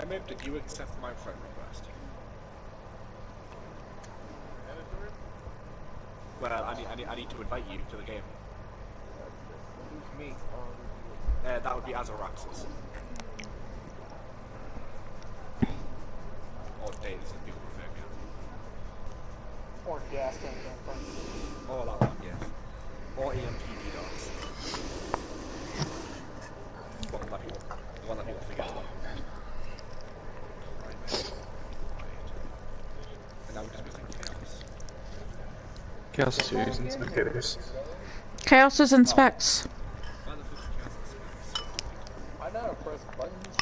Emib, did you accept my friend request? Well, I need to invite you to the game. Who's me? That would be Azaraxis. Or Dave, as people prefer, yeah. Or gas tank. Or that one, yes. Or EMTV dots. The one that people forget about. And now we're just missing Chaos. Chaos is using spectators. Chaos is in specs. Why the fuck is Chaos in specs? I know how to press buttons.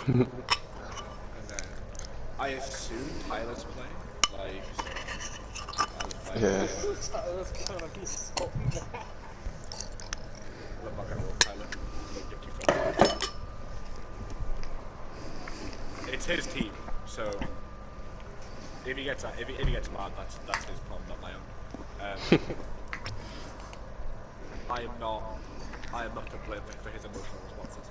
And then I assume Tyler's playing. Like Yeah. Tyler's gonna be so mad. I'm not gonna roll Tyler. Don't get too far. It's his team, so if he gets mad, that's his problem, not my own. I am not to blame for his emotional responses.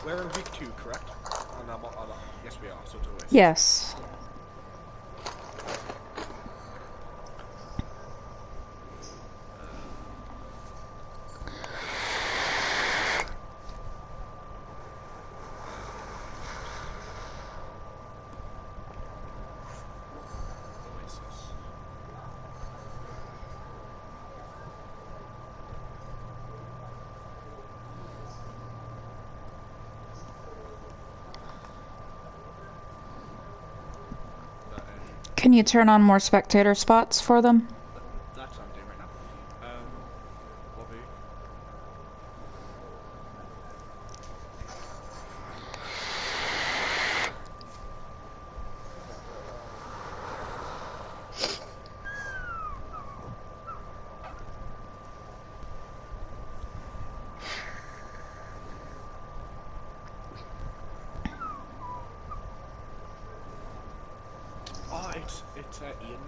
We're in week 2, correct? Yes, we are. So it's always. Yes. Can you turn on more spectator spots for them? That's what I'm doing right now. Lobby. Oh, it's Ian.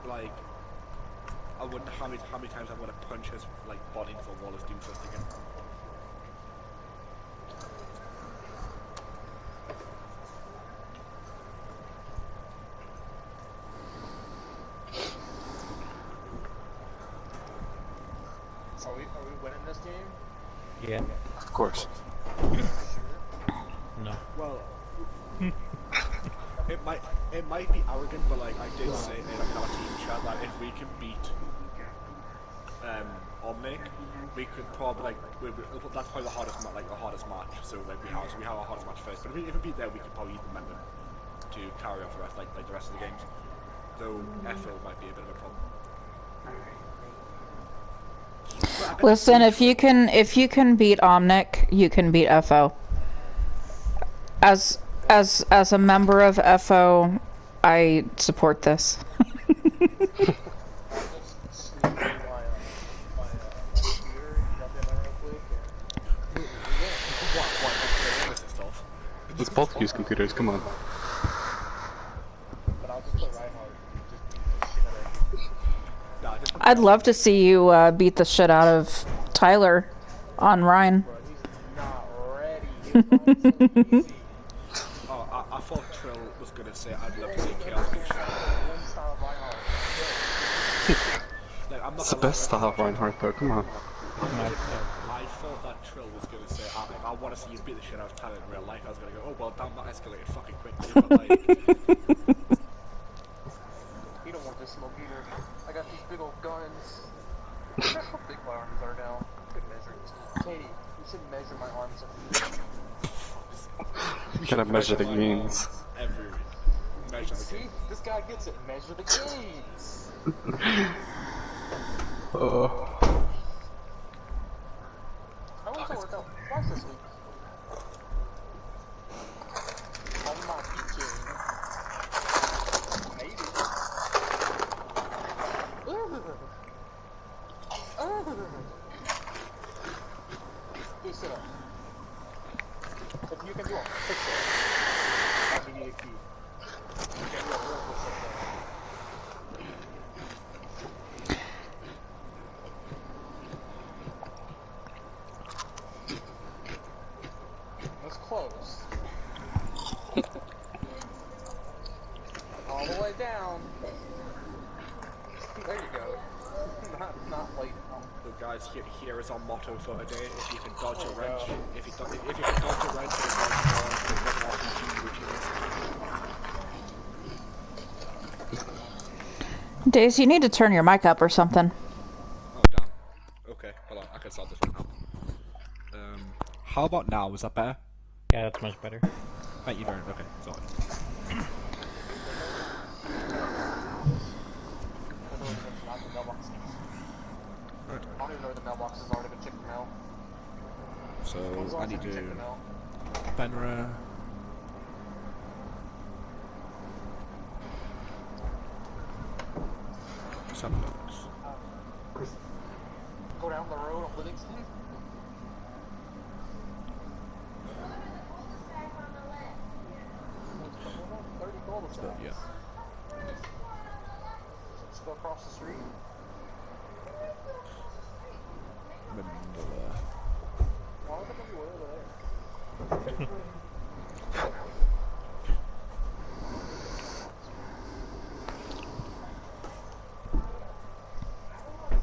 Like, I wonder how many times I'm gonna punch his body before Wallace doing first again. Are we winning this game? Yeah. Of course. No. Well, it might be arrogant, but like I did say in our team chat that if we can beat Omnic, we could probably that's probably the hardest match. So we have our hardest match first. But if we beat there, we could probably use momentum to carry off the rest like the rest of the games. Though FO might be a bit of a problem. Listen, if you can beat Omnic, you can beat FO. As a member of FO, I support this. Let's both use computers, come on. I'd love to see you beat the shit out of Tyler on Rhine. Bro, he's not ready. I thought say I'd love to see Chaos beat shit. One style of Reinhardt. Like, I'm not It's the gonna lie, best style of Reinhardt though, come on. I thought that Trill was gonna say, I want to see you beat the shit out of Tyler in real life. I was gonna go, oh well, damn, that escalated fucking quickly. But like, You don't want this smoke either. I got these big old guns. Look how big my arms are now. You could measure this. Katie, you should measure my arms. Gotta measure the gains. every measure the See? game. This guy gets it. Measure the gains. I went to work out twice this week. On my PK. Made it. Do sit up. If you can do a fix it. I'll give you the key. You can do a real fix it. Let's close. All the way down. There you go. Not like. So guys, here is our motto for the day. If you can dodge a Oh, wrench, no. if you can dodge a wrench, you can dodge a RPG, which is Days, you need to turn your mic up or something. oh damn. Okay, hold on, I can solve this one now. How about now? Is that better? Yeah, that's much better. Thank you very much. Okay, sorry. I don't even know the mailbox has already been checked the mail. So When's the I last need time you to checked the mail? Benra. Some notes. Go down the road on Livingston. Yeah. Let's go across the street. Mandela. Why would there be way over there?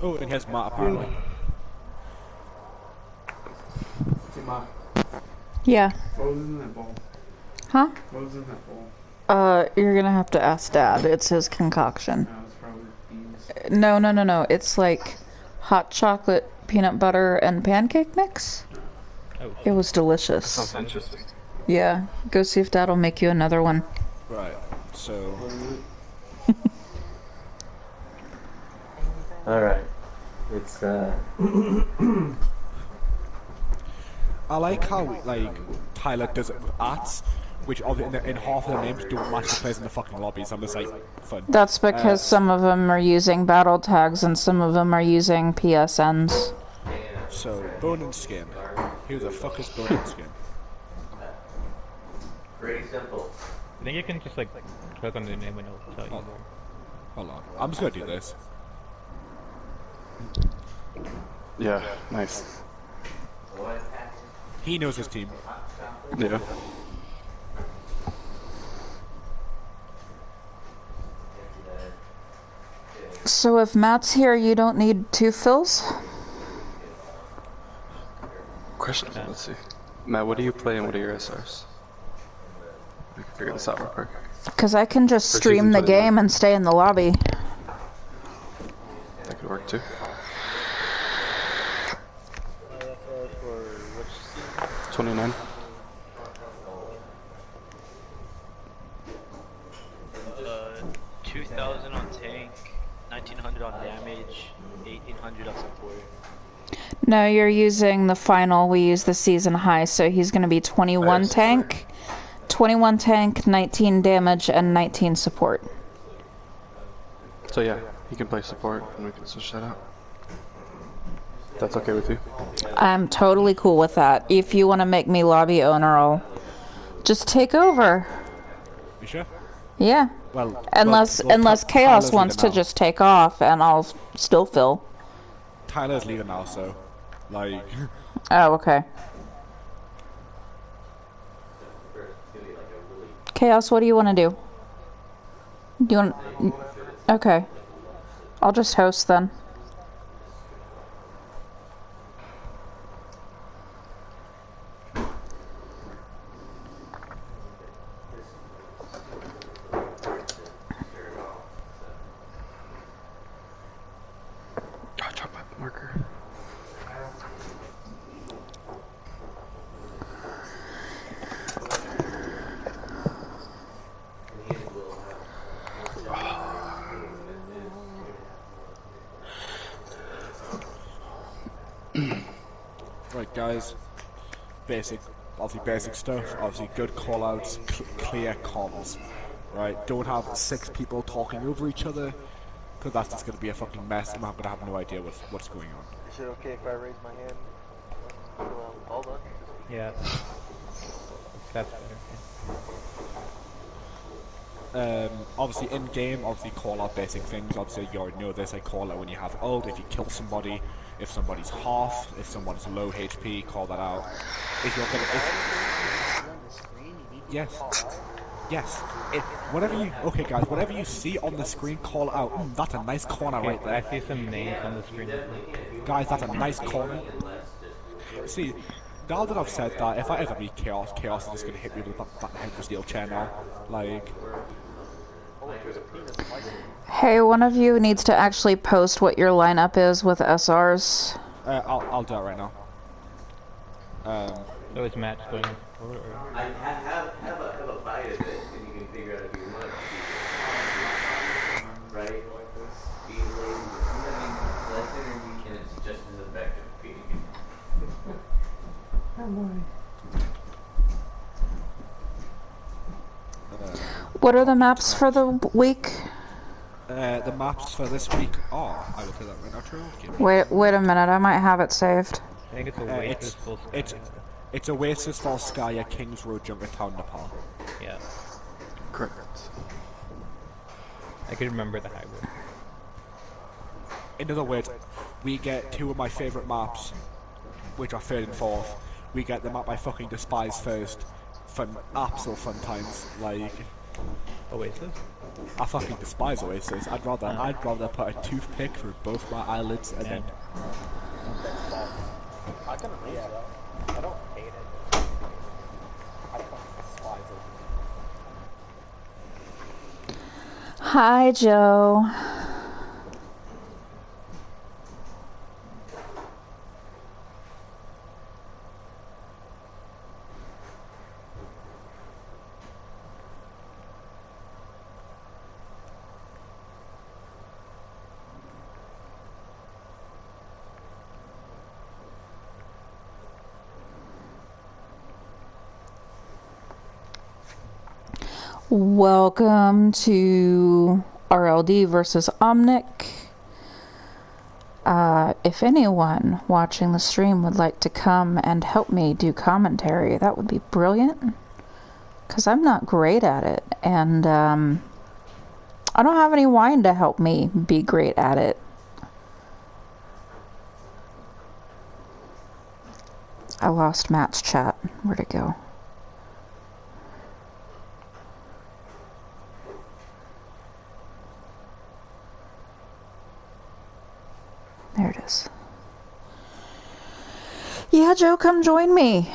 Oh, and here's Matt apparently. Hey Ma, Yeah. what was in that bowl? Huh? What was in that bowl? You're gonna have to ask Dad. It's his concoction. No, it's probably beans. No. It's like hot chocolate, peanut butter, and pancake mix. Oh. It was delicious. Sounds interesting. Yeah. Go see if Dad'll make you another one. Right. So Alright. It's I like how like Tyler does it with arts, which in half of the names don't match the players in the fucking lobbies. I'm just like fun. That's because some of them are using battle tags and some of them are using PSNs. So Bonin skin. Who the fuck is Bonin skin? pretty simple. I think you can just like click on the name and it'll tell you. Hold on. I'm just gonna do this. Yeah, nice. He knows his team. Yeah. So if Matt's here, you don't need two fills? Question, let's see. Matt, what do you play and what are your SRs? We can figure this out real quick. Because I can just For stream season the 29. game and stay in the lobby. That could work too. For which season? 29. Uh, 2,000 on tank, 1,900 on damage, 1,800 on support. No, you're using the final. We use the season high, so he's going to be 21 Nice. tank, 21 tank, 19 damage, and 19 support. So yeah, he can play support and we can switch that out. That's okay with you? I'm totally cool with that. If you want to make me lobby owner, I'll just take over. You sure? Yeah. Well, Unless well, Chaos Tyler's wants to leader now. just take off, and I'll still fill. Tyler's leader now, so like Oh, okay. Chaos, what do you want to do? Do you want? Okay. I'll just host then. Oh, drop my marker. Right, guys. Obviously basic stuff. Obviously good call-outs, clear comms. Right, don't have 6 people talking over each other, because that's just going to be a fucking mess, and I'm going to have no idea what's going on. Is it okay if I raise my hand? Well, hold on. Yeah. That's better. Obviously in game, obviously call out basic things. Obviously you already know this. I call out when you have ult, if you kill somebody, if somebody's half, if someone's low HP, call that out. If you're gonna, yes. Okay guys, whatever you see on the screen, call out. That's a nice corner right there. I see some names on the screen. Guys, that's a nice corner. See, now that I've said that, if I ever meet Chaos is just gonna hit me with that Hyper Steel chair now. Like, Hey, one of you needs to actually post what your lineup is with SRs. I'll do it right now. So is match going forward? I have a bite of it, and you can figure out if you want to. Right? Being lazy. I mean, less energy and it's just as effective feeding it. What are the maps for the week? The maps for this week are, I will tell that right now, True. Wait a minute, I might have it saved. I think it's Oasis, Volskaya. It's Oasis, Volskaya, Kings Road, Junkertown, Nepal. Yeah. Correct. I can remember the hybrid. In other words, we get 2 of my favourite maps, which are 3rd and 4th. We get the map I fucking despise first. Absolute fun times. Like, Oasis? I fucking despise Oasis. I'd rather put a toothpick through both my eyelids and then. I can read it. I don't hate it. I fucking despise it. Hi, Joe. Welcome to RLD versus Omnic. If anyone watching the stream would like to come and help me do commentary, that would be brilliant. Because I'm not great at it, and I don't have any wine to help me be great at it. I lost Matt's chat. Where'd it go? There it is. Yeah, Joe, come join me.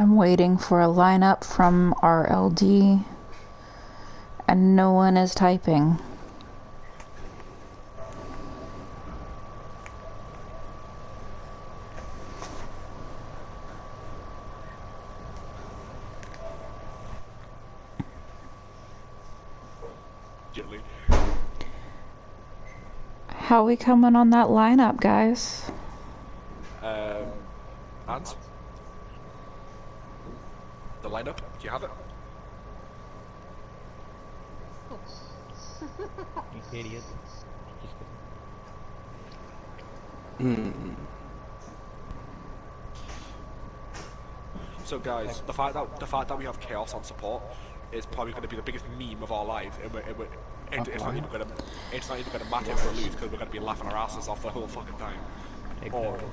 I'm waiting for a lineup from RLD, and no one is typing. Gently. How we coming on that lineup, guys? Hans? The lineup? Do you have it? You idiot. Just So guys, the fact that we have Chaos on support is probably going to be the biggest meme of our lives. It's not even going to matter if we lose because we're going to be laughing our asses off the whole fucking time. kidding. Or Exactly.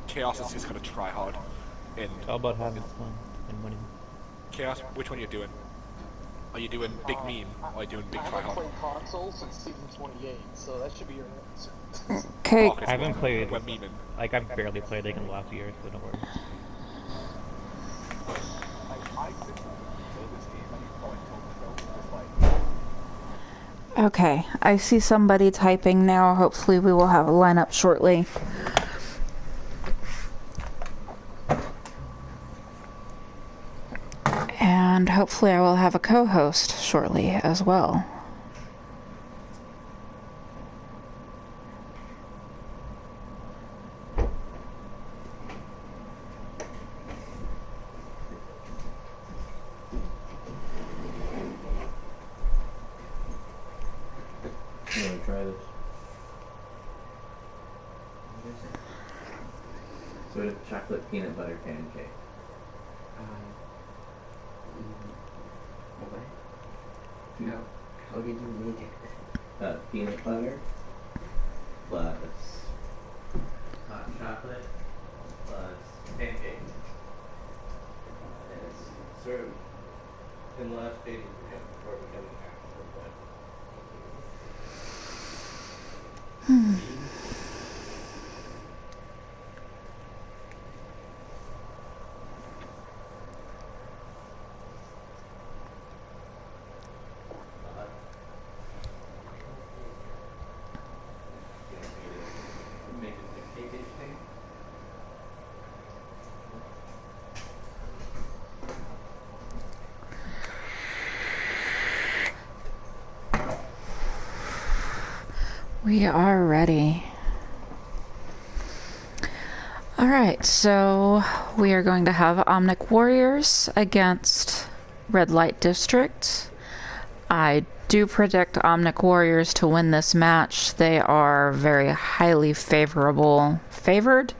Chaos is just going to try hard. And It's all about having fun and winning. Chaos, which one are you doing? Are you doing big meme or are you doing big I try haven't hard? played console since season 28, so that should be your answer. Okay, Okay, I haven't played. We're memeing. Like I've barely played like in the last year, so don't worry. I couldn't play this game anymore until just like okay. I see somebody typing now. Hopefully we will have a lineup shortly. And hopefully I will have a co-host shortly as well. You wanna try this? Sort of chocolate peanut butter pancake. No. How did you make it? Peanut butter plus hot chocolate plus pancake. And it's served in the last stages before becoming actual bread. Make it a cake-ish thing. We are ready. Alright, so we are going to have Omnic Warriors against Red Light District. I do predict Omnic Warriors to win this match. They are very highly favored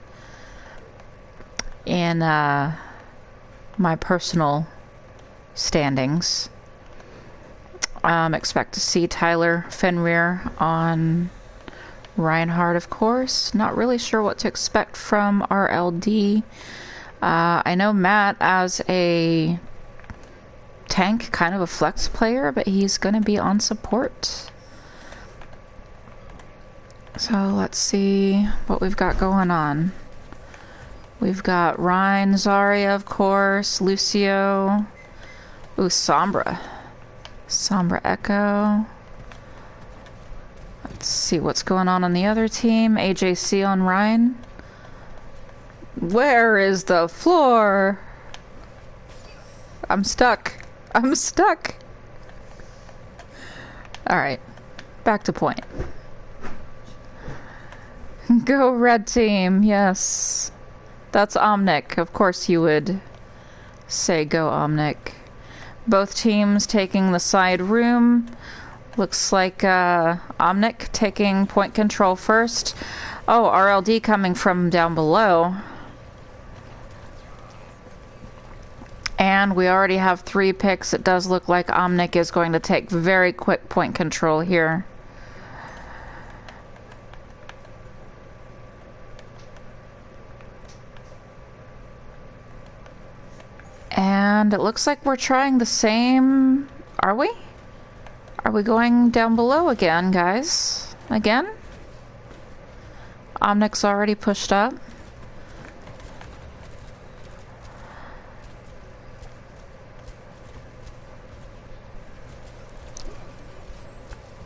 in my personal standings. Expect to see Tyler Fenrir on Reinhardt, of course. Not really sure what to expect from RLD. I know Matt as a tank, kind of a flex player, but he's going to be on support. So let's see what we've got going on. We've got Ryan, Zarya, of course, Lucio. Ooh, Sombra. Sombra Echo. Let's see what's going on the other team. AJC on Ryan. Where is the floor? I'm stuck. I'm stuck. Alright. Back to point. Go red team, yes. That's Omnic. Of course you would say go Omnic. Both teams taking the side room. Looks like Omnic taking point control first. Oh, RLD coming from down below. And we already have 3 picks. It does look like Omnic is going to take very quick point control here. And it looks like we're trying the same... Are we? Are we going down below again, guys? Again? Omnic's already pushed up.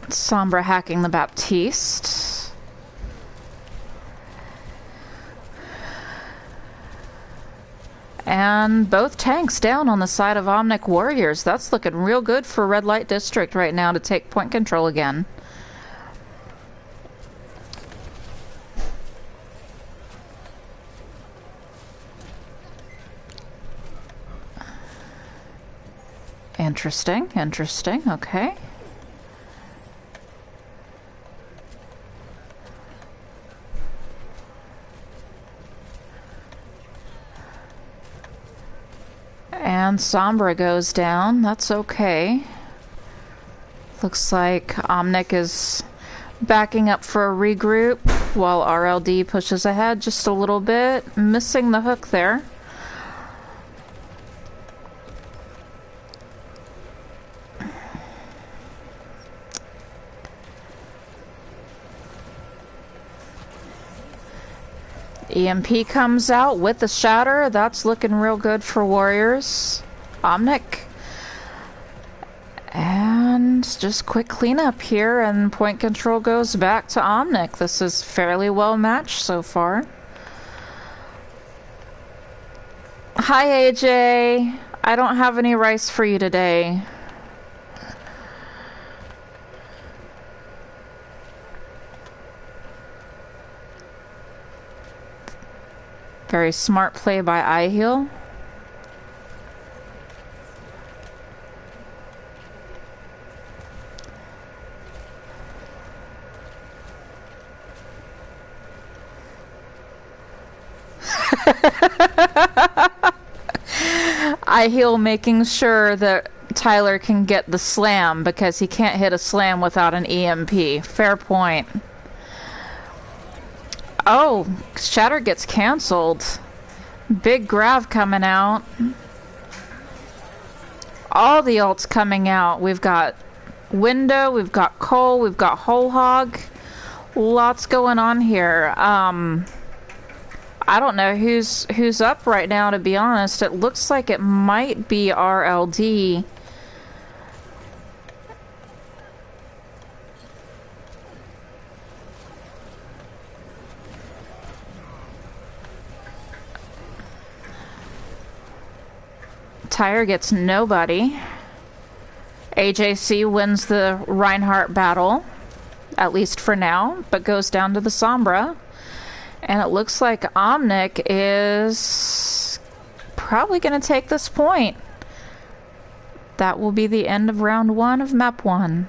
Sombra hacking the Baptiste. And both tanks down on the side of Omnic Warriors. That's looking real good for Red Light District right now to take point control again. Interesting, interesting, okay. And Sombra goes down, that's okay. Looks like Omnic is backing up for a regroup while RLD pushes ahead just a little bit, missing the hook there. EMP comes out with the shatter. That's looking real good for Warriors. Omnic. And just quick cleanup here, and point control goes back to Omnic. This is fairly well matched so far. Hi AJ. I don't have any rice for you today. Very smart play by iHeal. iHeal making sure that Tyler can get the slam because he can't hit a slam without an EMP. Fair point. Oh, Shatter gets cancelled. Big Grav coming out. All the ults coming out. We've got Window, we've got Cole, we've got Whole Hog. Lots going on here. I don't know who's up right now, to be honest. It looks like it might be RLD. Tyre gets nobody. AJC wins the Reinhardt battle, at least for now, but goes down to the Sombra. And it looks like Omnic is probably going to take this point. That will be the end of round 1 of map 1.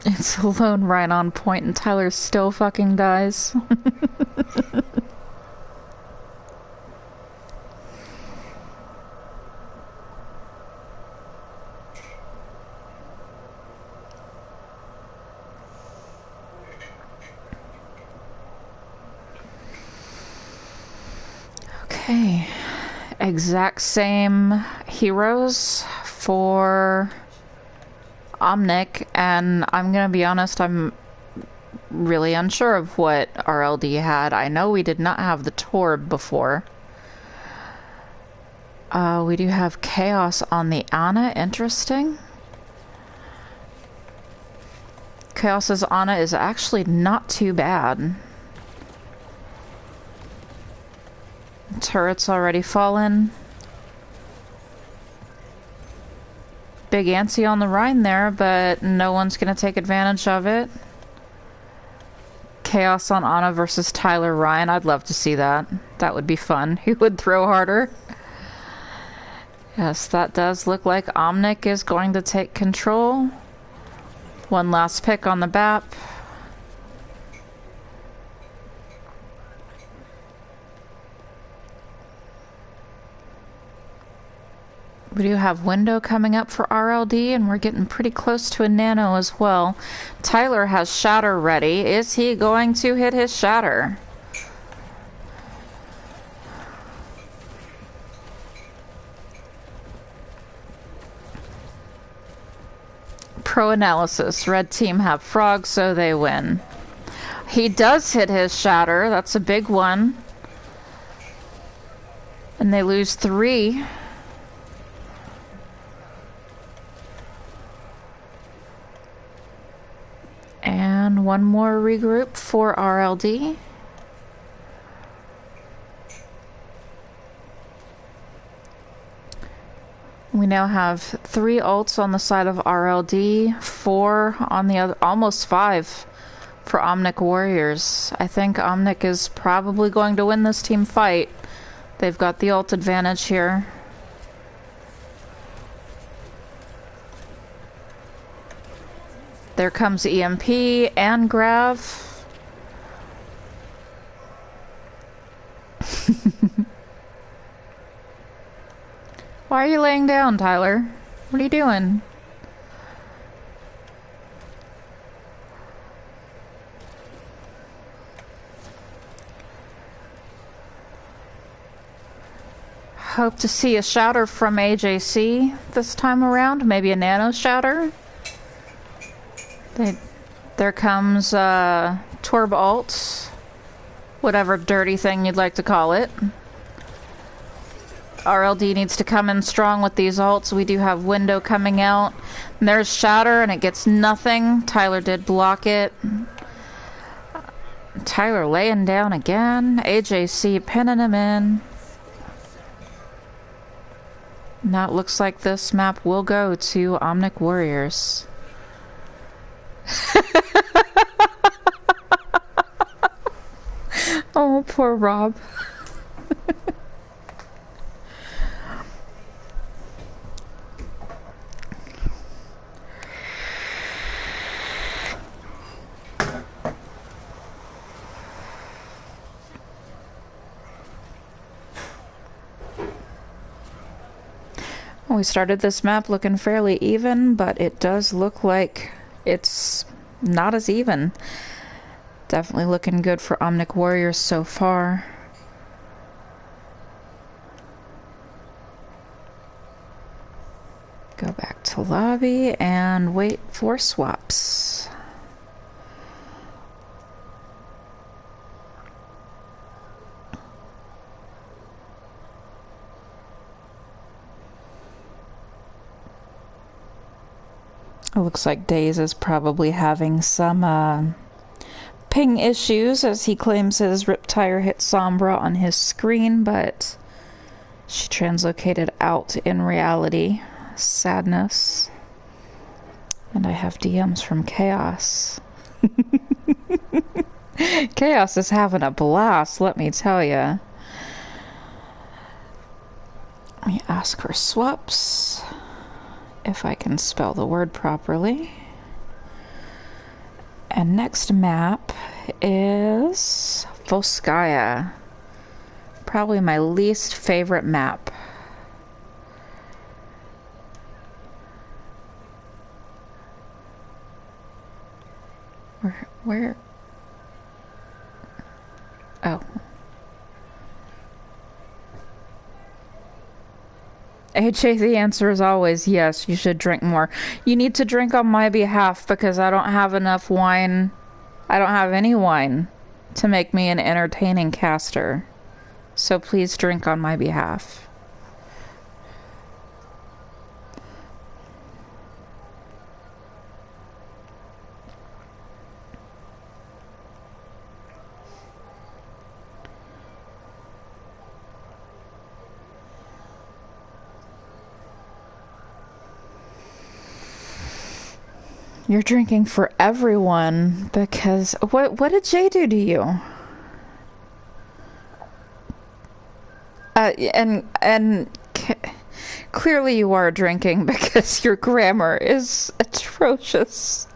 It's alone right on point and Tyler still fucking dies. Okay. Exact same heroes for Omnic, and I'm gonna be honest, I'm really unsure of what RLD had. I know we did not have the Torb before. We do have Chaos on the Ana, interesting. Chaos's Ana is actually not too bad. Turret's already fallen. Big antsy on the Rhine there, but no one's going to take advantage of it. Chaos on Ana versus Tyler Ryan. I'd love to see that. That would be fun. Who would throw harder? Yes, that does look like Omnic is going to take control. One last pick on the BAP. We do have Window coming up for RLD, and we're getting pretty close to a Nano as well. Tyler has Shatter ready. Is he going to hit his Shatter? Pro analysis. Red team have frogs, so they win. He does hit his shatter. That's a big one. And they lose 3. And one more regroup for RLD. We now have 3 ults on the side of RLD, 4 on the other, almost 5 for Omnic Warriors. I think Omnic is probably going to win this team fight. They've got the ult advantage here. There comes EMP and Grav. Why are you laying down, Tyler? What are you doing? Hope to see a shatter from AJC this time around. Maybe a nano shatter. There comes Torb ult. Whatever dirty thing you'd like to call it. RLD needs to come in strong with these ults. We do have Window coming out. And there's Shatter, and it gets nothing. Tyler did block it. Tyler laying down again. AJC pinning him in. Now it looks like this map will go to Omnic Warriors. Oh, poor Rob. We started this map looking fairly even, but it does look like it's not as even. Definitely looking good for Omnic Warriors so far. Go back to lobby and wait for swaps. It looks like Daze is probably having some ping issues as he claims his Riptire hit Sombra on his screen, but she translocated out in reality. Sadness. And I have DMs from Chaos. Chaos is having a blast, let me tell ya. Let me ask for swaps. If I can spell the word properly. And next map is Volskaya. Probably my least favorite map. Where? Oh. AJ, the answer is always yes, you should drink more. You need to drink on my behalf because I don't have enough wine. I don't have any wine to make me an entertaining caster. So please drink on my behalf. You're drinking for everyone because what did Jay do to you? And clearly you are drinking because your grammar is atrocious.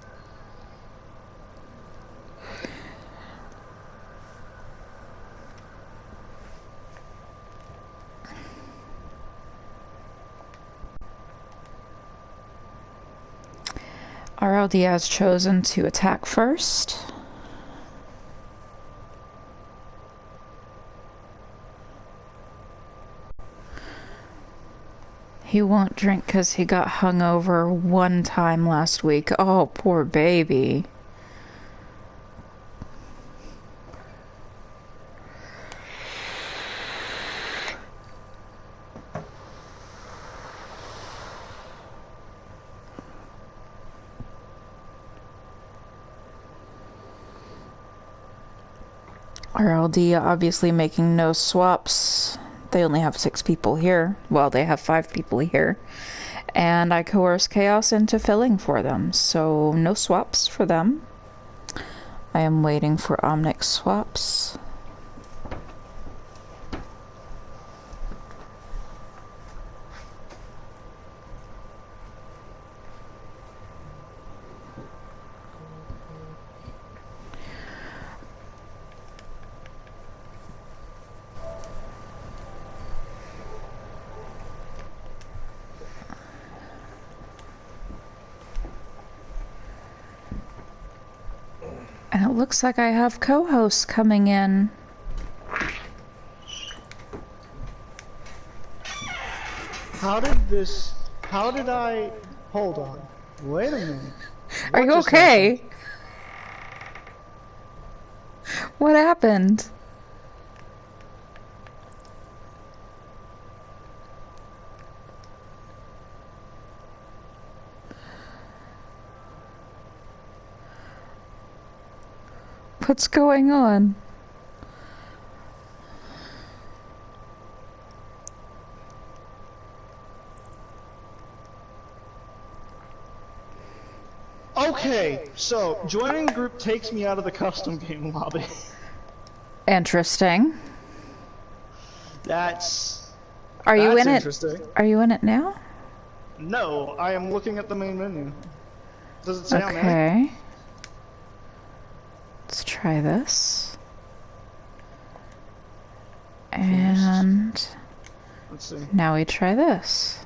RLD has chosen to attack first. he won't drink because he got hungover one time last week. Oh, poor baby. RLD obviously making no swaps. They only have 6 people here. Well, they have 5 people here. And I coerce Chaos into filling for them. So no swaps for them. I am waiting for Omnic swaps. And it looks like I have co-hosts coming in. How did I, hold on, wait a minute. Are you okay? What happened? What's going on? Okay, so joining group takes me out of the custom game lobby. Interesting. That's Are you in it? interesting. Are you in it now? No, I am looking at the main menu. Does it say on there? Okay. Let's try this. And Let's see. now we try this.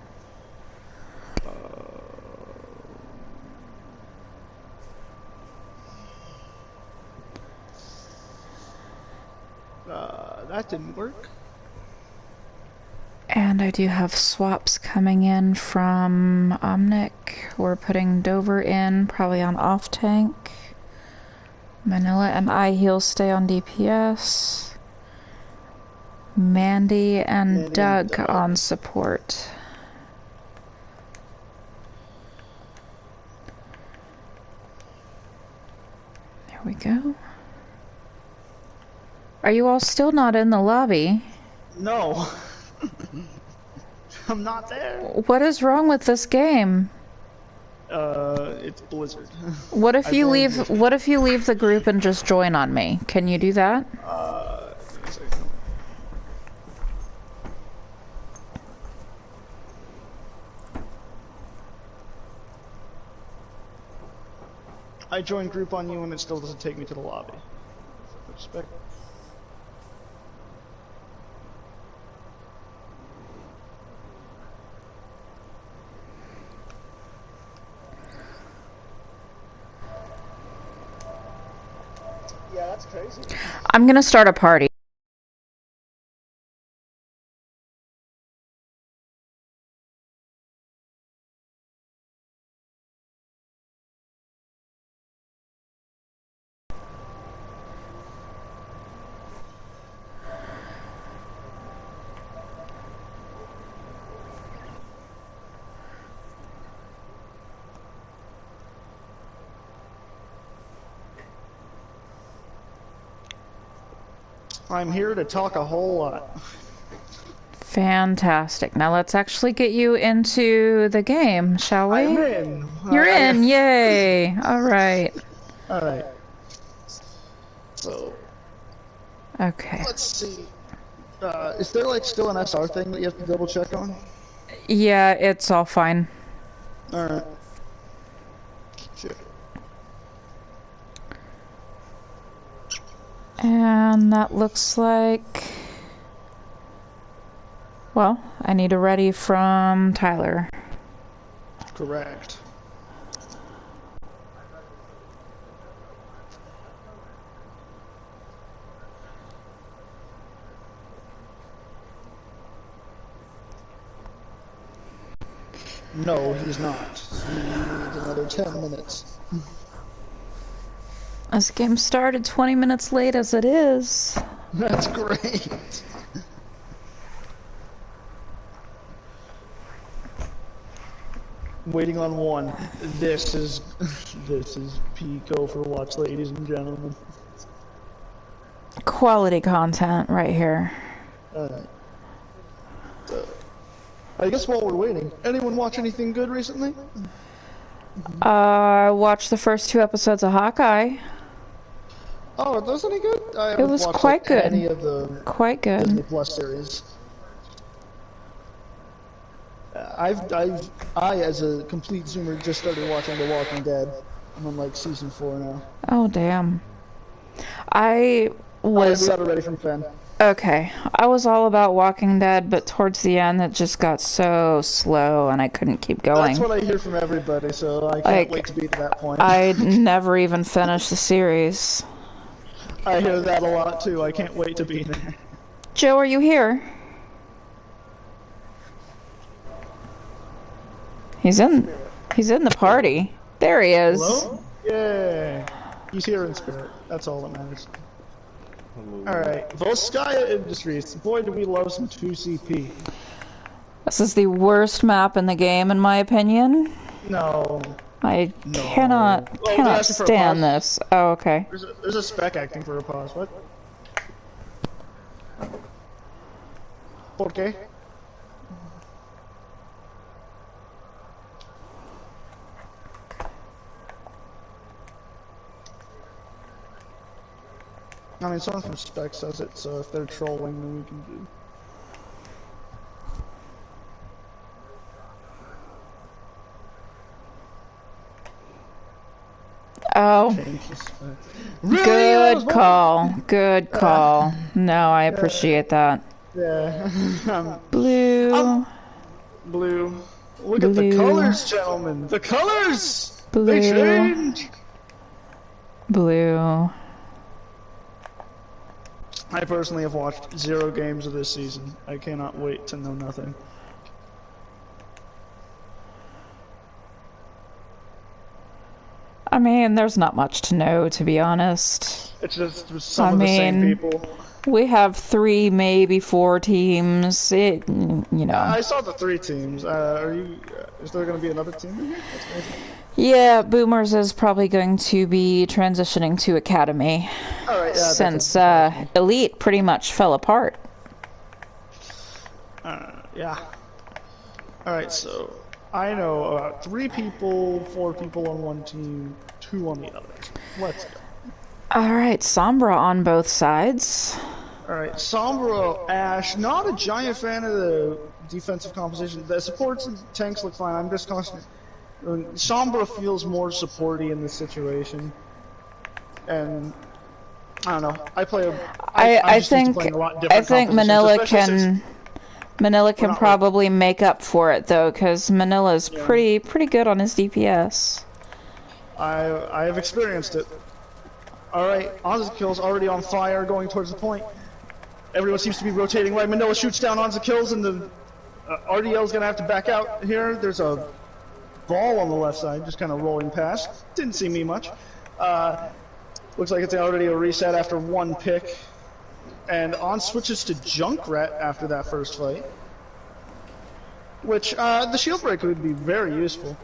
That didn't work. And I do have swaps coming in from Omnic. We're putting Dover in, probably on off tank. Manila and iHeal stay on DPS. Mandy and Doug on support. There we go. Are you all still not in the lobby? No. I'm not there. What is wrong with this game? It's Blizzard. What if you leave? What if you leave the group and just join on me? Can you do that? I joined group on you and it still doesn't take me to the lobby. Respect. Yeah, that's crazy. I'm gonna start a party. I'm here to talk a whole lot. Fantastic. Now let's actually get you into the game, shall we? I'm in. You're in. Yay. All right. All right. So. Okay. Let's see. Is there like still an SR thing that you have to double check on? Yeah, it's all fine. All right. Shit. And that looks like... Well, I need a ready from Tyler. Correct. No, he's not. He needs another 10 minutes. This game started 20 minutes late as it is. That's great. Waiting on one. This is peak Overwatch, ladies and gentlemen. Quality content right here. I guess while we're waiting, anyone watch anything good recently? I watched the first 2 episodes of Hawkeye. Oh, are those any good? I It was quite good. Any of the Quite Disney good. Plus series. I, as a complete zoomer, just started watching The Walking Dead. I'm on like season 4 now. Oh damn. I We was got it ready from Fen. okay. I was all about Walking Dead, but towards the end it just got so slow and I couldn't keep going. That's what I hear from everybody, so I can't Like, wait to be to that point. I never even finished the series. I hear that a lot too. I can't wait to be there. Joe, are you here? He's in the party. There he is. Hello? Yeah. He's here in spirit. That's all that matters. Alright. Volskaya Industries. Boy, do we love some 2CP. This is the worst map in the game, in my opinion. No. I No. cannot Oh, they're asking for a stand pause? this. Oh, okay. There's a spec acting for a pause. What? Okay. I mean, someone from Spec says it, so if they're trolling, then we can do. Oh, Change the spec. Really? That was good call. Good call. No, I appreciate that. Yeah. Blue. Blue. Look at the Blue. colors, gentlemen. The colors! They Blue. change! Blue. I personally have watched 0 games of this season. I cannot wait to know nothing. I mean, there's not much to know, to be honest. It's just some of the same people. We have 3, maybe 4 teams. It, you know. I saw the 3 teams. Is there going to be another team in here? That's amazing. Yeah, Boomers is probably going to be transitioning to Academy. Alright, yeah. Since Elite pretty much fell apart. Yeah. Alright, so I know 3 people, 4 people on one team, 2 on the other. Let's go. Alright, Sombra on both sides. Alright, Sombra, Ash, not a giant fan of the defensive composition. The supports and tanks look fine. I'm just constantly. Sombra feels more supporty in this situation. And I don't know. I play I think Manila can probably make up for it though, because Manila's pretty good on his DPS. I have experienced it. Alright, Onzakill's already on fire, going towards the point. Everyone seems to be rotating right. Manila shoots down Onzakill's, and the RDL's gonna have to back out here. There's a ball on the left side, just kind of rolling past. Didn't see me much. Looks like it's already a reset after 1 pick. And On switches to Junkrat after that first fight. Which, the shield break would be very useful.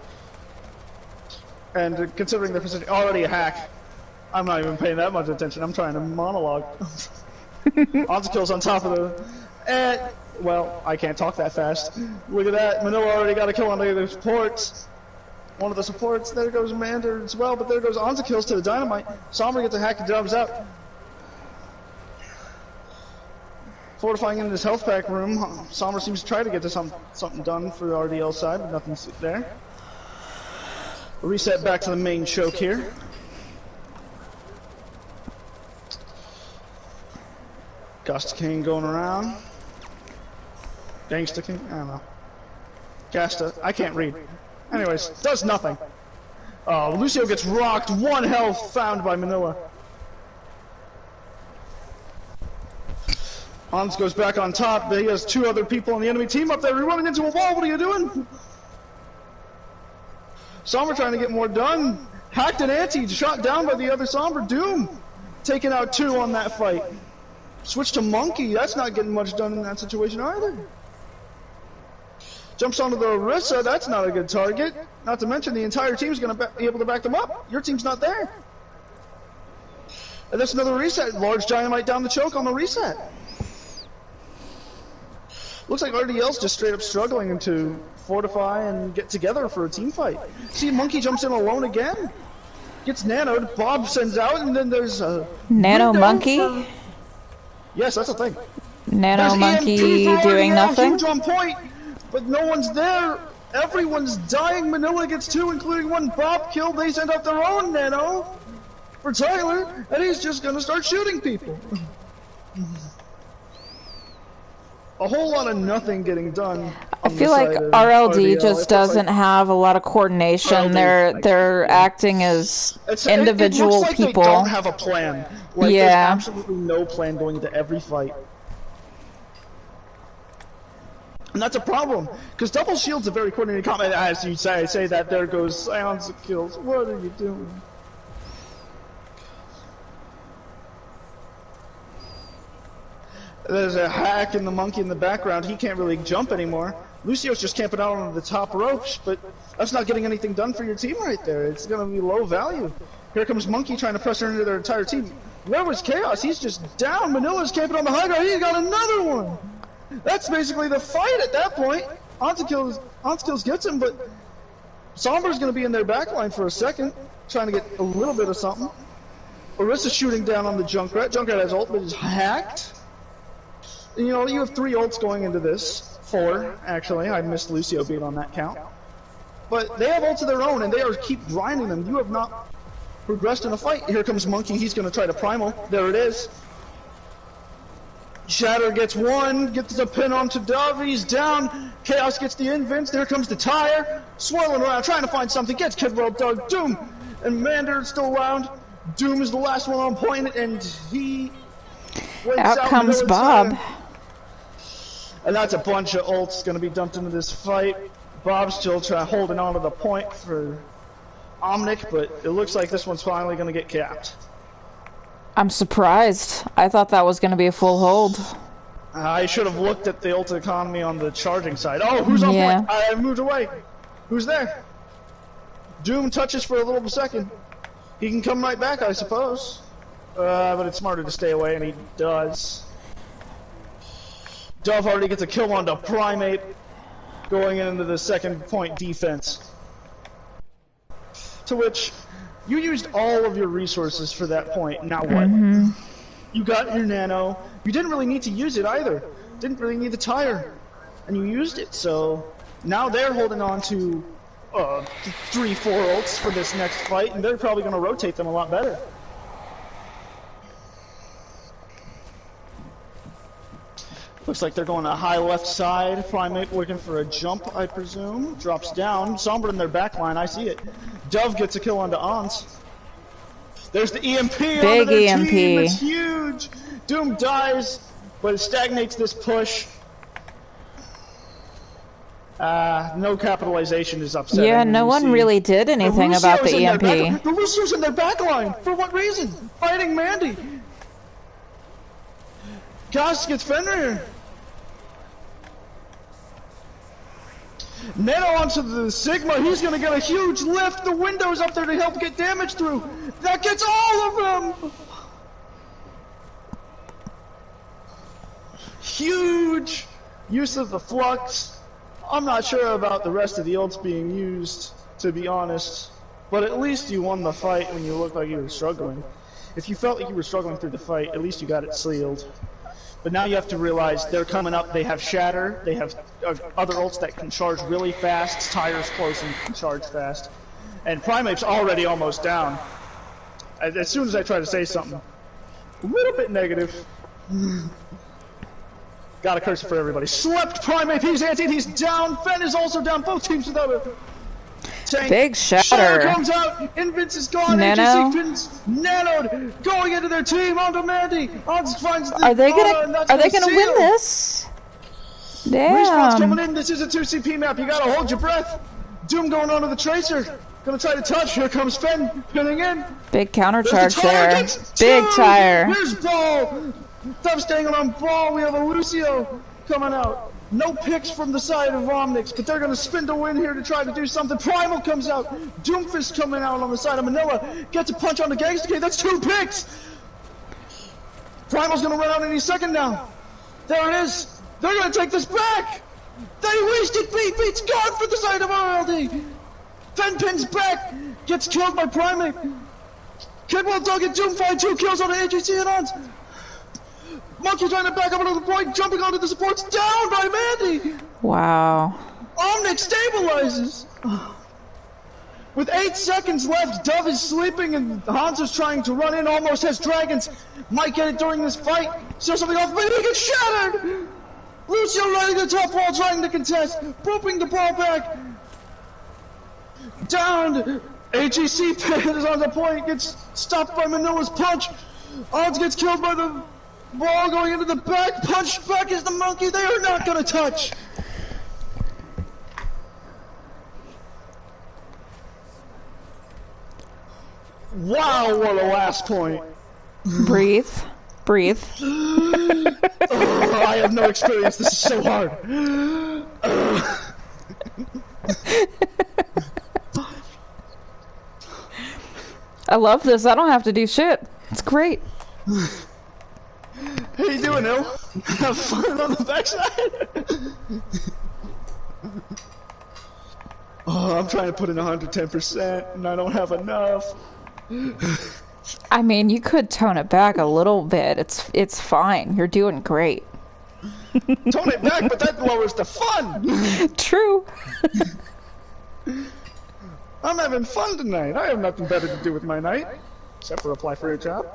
And considering the position, already a hack. I'm not even paying that much attention. I'm trying to monologue. Onzakill's on top of the... well, I can't talk that fast. Look at that. Manila already got a kill on the supports. One of the supports. There goes Mander as well, but there goes Onzakill's to the Dynamite. Sombra gets a hack and jumps out. Fortifying in his health pack room. Sombra seems to try to get to something done for the RDL side, but nothing's there. Reset back to the main choke here. Gasta King going around. Gangsta King? I don't know. Gasta, I can't read. Anyways, does nothing. Lucio gets rocked. 1 health found by Manila. Hans goes back on top. He has 2 other people on the enemy team up there. You're running into a wall. What are you doing? Sombra trying to get more done. Hacked and anti, shot down by the other Sombra. Doom taking out 2 on that fight. Switch to Monkey, that's not getting much done in that situation either. Jumps onto the Orisa, that's not a good target. Not to mention the entire team's going to be able to back them up. Your team's not there. And that's another reset. Large Dynamite down the choke on the reset. Looks like RDL's just straight up struggling to fortify and get together for a team fight. See, Monkey jumps in alone again. Gets nanoed, Bob sends out, and then there's a... Nano Monkey? Yes, that's a thing. Nano There's Monkey EMP doing nothing? Huge on point, but no one's there. Everyone's dying. Manila gets 2, including 1 Bob kill. They send out their own Nano for Tyler, and he's just gonna start shooting people. A whole lot of nothing getting done. I feel like RLD just doesn't have a lot of coordination. They're acting as individual it looks like people. They don't have a plan. Like, Yeah. There's absolutely no plan going into every fight. And that's a problem, because Double Shield's a very coordinated combat. As you say that, there goes Silence of Kills. What are you doing? There's a hack in the Monkey in the background. He can't really jump anymore. Lucio's just camping out on the top ropes, but that's not getting anything done for your team right there. It's going to be low value. Here comes Monkey trying to pressure into their entire team. Where was Chaos? He's just down. Manila's camping on the high ground. He got another one. That's basically the fight at that point. Onskills gets him, but Sombra's going to be in their backline for a second, trying to get a little bit of something. Orisa shooting down on the Junkrat. Junkrat has ult, but is hacked. You know, you have 3 ults going into this. 4, actually. I missed Lucio being on that count. But they have ults of their own, and they are keep grinding them. You have not progressed in a fight. Here comes Monkey. He's going to try to primal. There it is. Shatter gets 1, gets the pin onto Dove. He's down. Chaos gets the invince. There comes the tire. Swirling around, trying to find something. Gets Kid World Dug. Doom and Mander still around. Doom is the last one on point, and he... Out comes Bob. And that's a bunch of ults going to be dumped into this fight. Bob's still holding on to the point for Omnic, but it looks like this one's finally going to get capped. I'm surprised. I thought that was going to be a full hold. I should have looked at the ult economy on the charging side. Oh, who's on point? I moved away. Who's there? Doom touches for a little second. He can come right back, I suppose. But it's smarter to stay away, and he does. Dove already gets a kill on the Primate, going into the second point defense. To which, you used all of your resources for that point, now what? You got your Nano, you didn't really need to use it either. Didn't really need the tire, and you used it, so now they're holding on to 3-4 ults for this next fight, and they're probably going to rotate them a lot better. Looks like they're going to high left side. Primate looking for a jump, I presume. Drops down. Sombra in their backline, I see it. Dove gets a kill onto Ons. There's the EMP onto their EMP. team. It's huge. Doom dies, but it stagnates this push. No capitalization is upsetting. Yeah, no one really did anything about the EMP. The Lucio's in their backline. For what reason? Fighting Mandy. Goss gets Fenrir. Nano onto the Sigma. He's going to get a huge lift. The window's up there to help get damage through. That gets all of them. Huge use of the flux. I'm not sure about the rest of the ults being used, to be honest. But at least you won the fight when you looked like you were struggling. If you felt like you were struggling through the fight, at least you got it sealed. But now you have to realize they're coming up, they have Shatter, they have other ults that can charge really fast, Tire's close and can charge fast. And Primate's already almost down. As soon as I try to say something a little bit negative, gotta curse it for everybody. Slept Primate, he's anti, he's down, Fen is also down, both teams without a tank. Big Shatter. Shatter comes out, Invince is gone, Nano. AJC nanoed, going into their team, onto Mandy. Finds the, Are they gonna win this? Respawn's coming Damn. in, this is a 2CP map, you gotta hold your breath. Doom going onto the Tracer. Gonna try to touch. Here comes Fen pinning in. Big There's countercharge the tire, there. gets Big two. tire. Here's Ball. Devastating on Ball. We have a Lucio coming out. No picks from the side of Omnix, but they're gonna spin to win here to try to do something. Primal comes out. Doomfist coming out on the side of Manila. Gets a punch on the Gangster King. That's 2 picks. Primal's gonna run out any second now. There it is. They're gonna take this back. They wasted beat. Beat's gone for the side of RLD. Fen pins back. Gets killed by Primate. Kidwell Dog and Doomfire 2 kills on the AGC and odds. Monkey trying to back up another point, jumping onto the supports, down by Mandy! Wow. Omnix stabilizes! With 8 seconds left, Dove is sleeping and Hans is trying to run in, almost has dragons. Might get it during this fight, steal something off, but he gets shattered! Lucio riding the top wall, trying to contest, booping the ball back. Down! AGC is on the point, gets stopped by Manila's punch. Odds gets killed by the ball going into the back. Punch back is the monkey. They are not going to touch. Wow, what a last point. Breathe. Breathe. Oh, I have no experience. This is so hard. I love this. I don't have to do shit. It's great. How you doing, Il? Have fun on the backside? Oh, I'm trying to put in 110% and I don't have enough. I mean, you could tone it back a little bit. It's fine. You're doing great. Tone it back, but that lowers the fun! True. I'm having fun tonight. I have nothing better to do with my night. Except for apply for a job.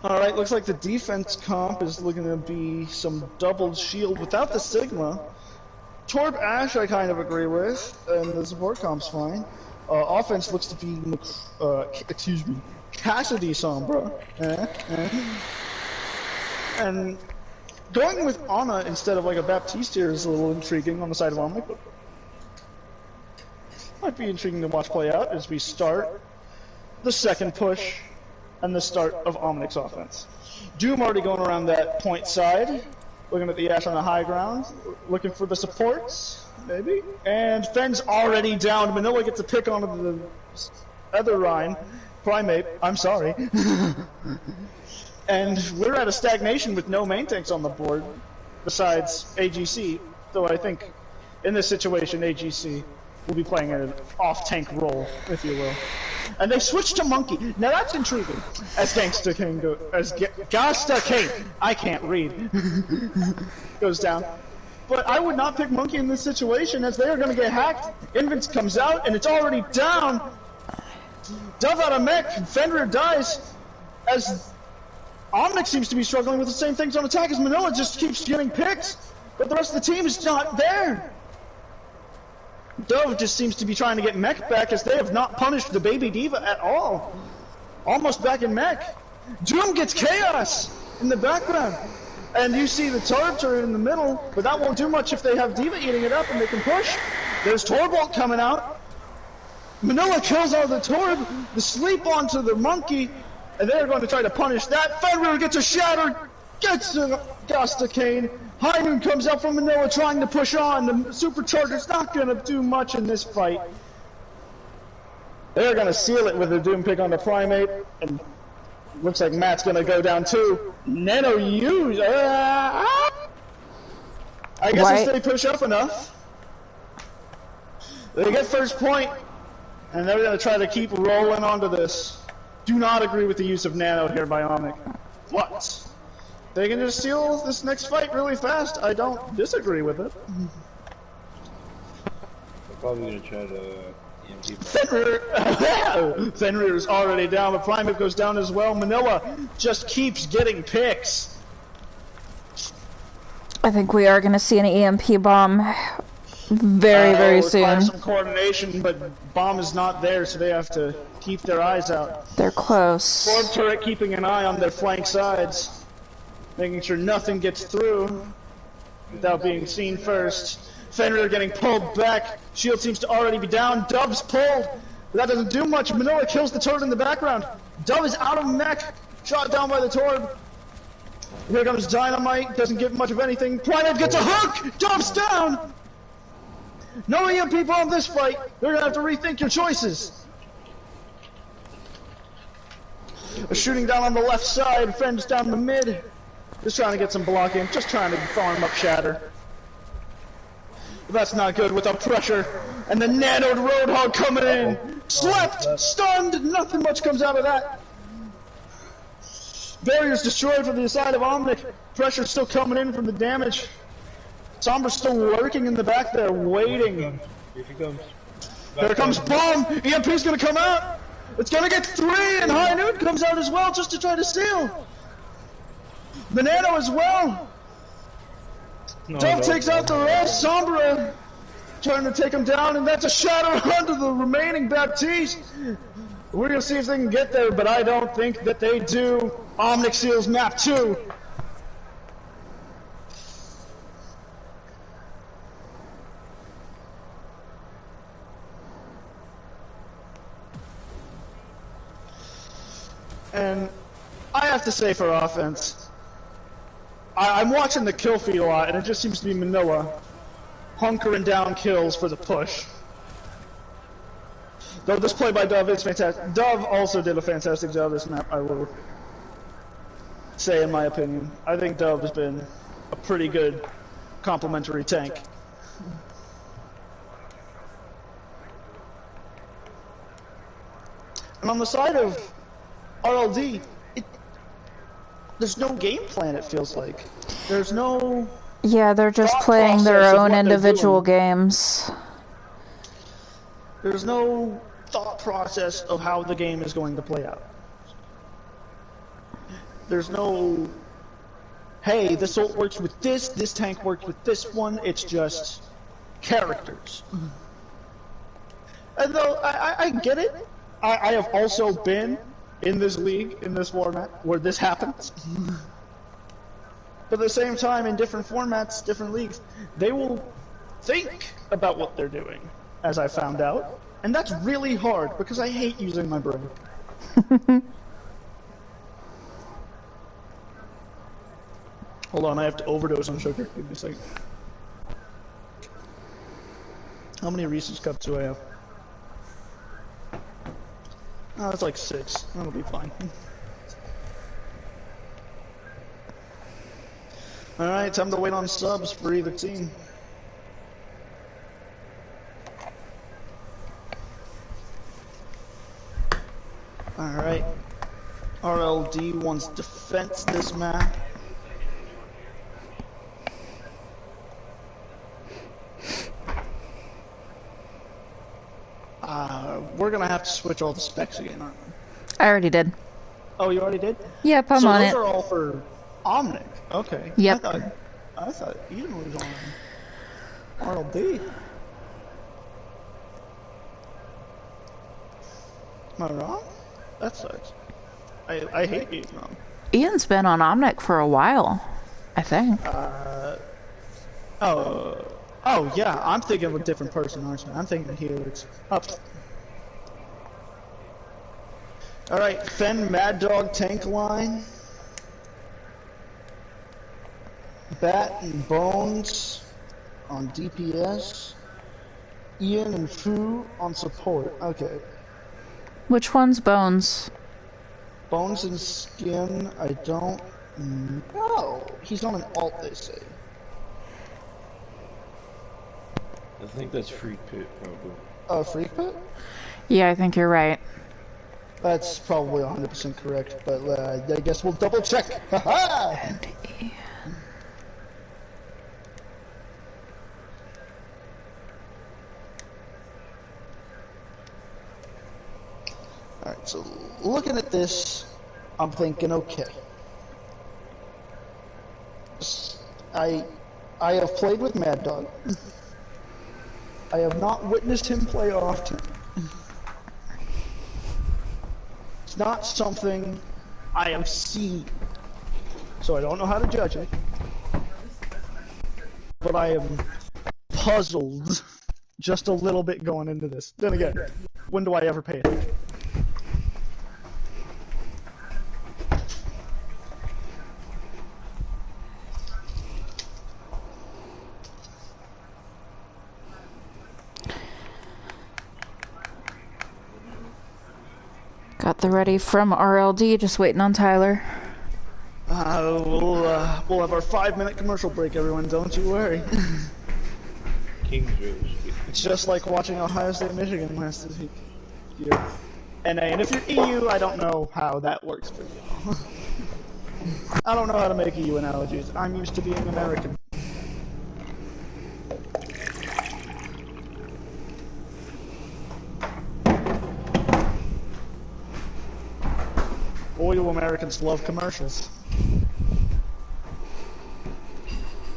Alright, looks like the defense comp is looking to be some doubled shield without the Sigma. Torb Ash I kind of agree with, and the support comp's fine. Offense looks to be, excuse me, Cassidy Sombra. And going with Ana instead of like a Baptiste here is a little intriguing on the side of Omnic, but might be intriguing to watch play out as we start the second push and the start of Omnic's offense. Doom already going around that point side, looking at the Ash on the high ground, looking for the supports, maybe. And Fen's already down. Manila gets a pick onto the other Rhine. Primate, I'm sorry. And we're at a stagnation with no main tanks on the board, besides AGC, though I think in this situation AGC will be playing an off-tank role, if you will. And they switched to Monkey. Now that's intriguing. As Gangsta King Gangsta King, I can't read, goes down. But I would not pick Monkey in this situation, as they are going to get hacked. Invents comes out, and it's already down. Dove out of mech, Fenrir dies, as Omnic seems to be struggling with the same things on attack as Manila just keeps getting picked, but the rest of the team is not there. Dove just seems to be trying to get mech back as they have not punished the baby diva at all. Almost back in mech. Doom gets chaos in the background. And you see the turrets are in the middle, but that won't do much if they have Diva eating it up and they can push. There's Torbolt coming out. Manila kills all the Torb, the sleep onto the monkey, and they're going to try to punish that. Fenrir gets a shatter, gets the Gasta Kane. High Noon comes out from Manila trying to push on. The Supercharger's not going to do much in this fight. They're going to seal it with a Doom pick on the Primate, and looks like Matt's going to go down too. Nano use. I guess if they push up enough, they get first point, and they're going to try to keep rolling onto this. Do not agree with the use of Nano here by Omnic. What? They can just seal this next fight really fast. I don't disagree with it. They're probably going to try to EMP Fenrir! Fenrir is already down, but Primate goes down as well. Manila just keeps getting picks. I think we are going to see an EMP bomb. Very requires soon. some coordination, but bomb is not there, so they have to keep their eyes out. They're close. Forward turret keeping an eye on their flank sides, making sure nothing gets through without being seen first. Fenrir getting pulled back. Shield seems to already be down. Dove's pulled. But that doesn't do much. Manoa kills the turret in the background. Dove is out of mech. Shot down by the Torb. Here comes Dynamite. Doesn't give much of anything. Primeape gets a hook. Dove's down. No EMP bomb this fight. They're gonna have to rethink your choices. A shooting down on the left side. Fen's down the mid. Just trying to get some blocking. Just trying to farm up Shatter. But that's not good with the pressure. And the nanoed Roadhog coming in. Slept! Stunned! Nothing much comes out of that. Barrier's destroyed from the side of Omnic. Pressure's still coming in from the damage. Sombra's still lurking in the back there, waiting. Here he comes. There comes Bomb! EMP's gonna come out! It's gonna get 3, and High Noon comes out as well just to try to steal! The Nano as well! Dove takes out the rest, Sombra trying to take him down, and that's a shatter onto the remaining Baptiste! We're gonna see if they can get there, but I don't think that they do. Omnic seals map 2. And I have to say for offense, I'm watching the kill feed a lot, and it just seems to be Manoa hunkering down kills for the push. Though this play by Dove is fantastic. Dove also did a fantastic job this map, I will say in my opinion. I think Dove has been a pretty good complementary tank. And on the side of RLD, there's no game plan, it feels like. There's no... Yeah, they're just thought playing their process of own what they're individual doing. games. There's no thought process of how the game is going to play out. There's no, hey, this ult works with this tank works with this one, it's just characters. And though I get it, I have also been in this league, in this format, where this happens. But at the same time, in different formats, different leagues, they will think about what they're doing, as I found out. And that's really hard, because I hate using my brain. Hold on, I have to overdose on sugar. Give me a second. How many Reese's Cups do I have? Oh, it's like 6. That'll be fine. Alright, time to wait on subs for either team. Alright. RLD wants defense this map. We're gonna have to switch all the specs again, aren't we? I already did. Oh, you already did? Yep, I'm so on those it. are all for Omnic. Okay. Yep. I thought Eden was on RLD. Am I wrong? That sucks. I hate being wrong. Ian's been on Omnic for a while, I think. Oh yeah, I'm thinking of a different person, aren't I? I'm thinking of Helix. Up. Alright, Fen Mad Dog tank line. Bat and Bones on DPS. Ian and Fu on support. Okay. Which one's Bones? Bones and Skin, I don't know. He's on an alt, they say. I think that's Freak Pit, probably. Oh, Freak Pit? Yeah, I think you're right. That's probably 100% correct, but I guess we'll double check. Haha! Alright, so looking at this, I'm thinking, okay. I have played with Mad Dog. I have not witnessed him play often. It's not something I have seen, so I don't know how to judge it. But I am puzzled just a little bit going into this. Then again, when do I ever pay attention? Got the ready from RLD, just waiting on Tyler. We'll have our 5-minute commercial break, everyone. Don't you worry. Kings Road. It's just like watching Ohio State, Michigan last week. You're NA, and if you're EU, I don't know how that works for you. I don't know how to make EU analogies. I'm used to being American. Boy, do Americans love commercials.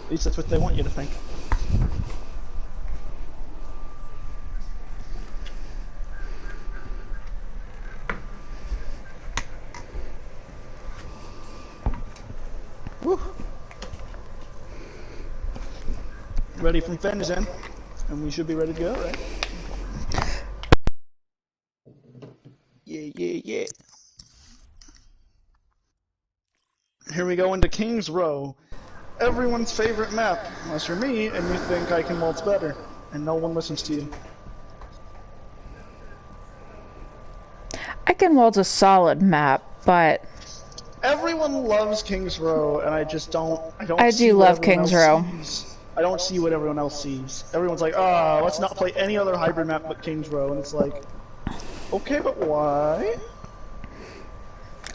At least that's what they want you to think. Woo. Ready from Fender's in, and we should be ready to go, right? Yeah. Here we go into King's Row. Everyone's favorite map, unless you're me and you think I can waltz better, and no one listens to you. I can waltz a solid map, but everyone loves King's Row, and I just don't. I do love King's Row. I don't see what everyone else sees. Everyone's like, "Ah, let's not play any other hybrid map but King's Row," and it's like, okay, but why?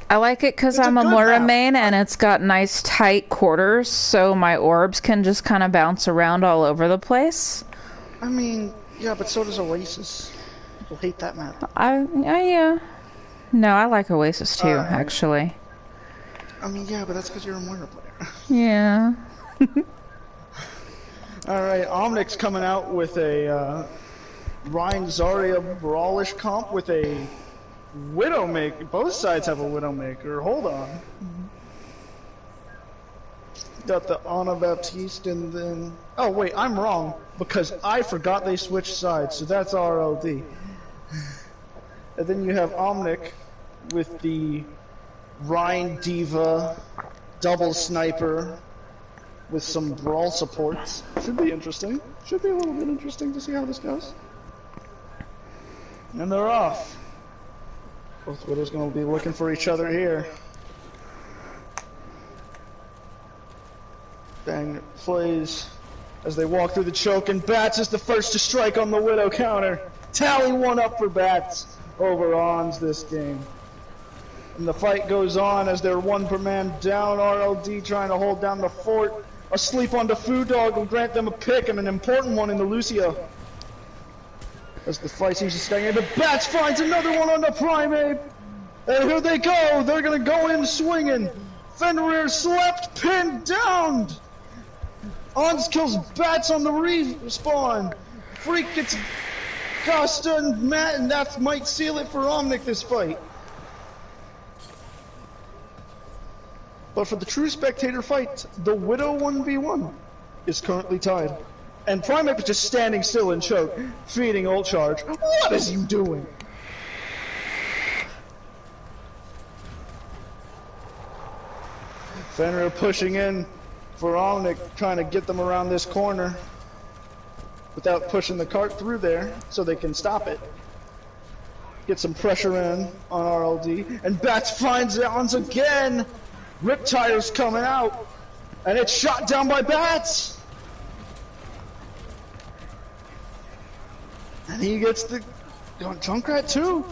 I like it because I'm a Moira main and it's got nice tight quarters, so my orbs can just kind of bounce around all over the place. I mean, yeah, but so does Oasis. People hate that map. Yeah. No, I like Oasis too, actually. I mean, yeah, but that's because you're a Moira player. Yeah. Alright, Omnic's coming out with a Ryan Zarya brawlish comp with a Widowmaker. Both sides have a Widowmaker. Hold on. Got the Ana Baptiste and then... Oh wait, I'm wrong. Because I forgot they switched sides, so that's RLD. And then you have Omnic with the Rhine Diva double sniper with some brawl supports. Should be interesting. Should be a little bit interesting to see how this goes. And they're off. Both Widows gonna be looking for each other here. Bang plays as they walk through the choke, and Bats is the first to strike on the Widow counter. Tally 1 up for Bats over Ons this game. And the fight goes on as they're 1 per man down. RLD trying to hold down the fort. Asleep on the Foo Dog will grant them a pick, and an important one in the Lucio. As the fight seems to stagnate, but Bats finds another one on the Primate! And here they go! They're gonna go in swinging! Fenrir slept, pinned down! Ons kills Bats on the respawn! Freak gets Costa and Matt, and that might seal it for Omnic this fight. But for the true spectator fight, the Widow 1v1 is currently tied. And Primate is just standing still in choke, feeding ult charge. What is he doing? Fenrir pushing in for Omnic, trying to get them around this corner without pushing the cart through there so they can stop it. Get some pressure in on RLD, and Bats finds Ons again! Riptire's coming out, and it's shot down by Bats! And he gets the Junkrat too.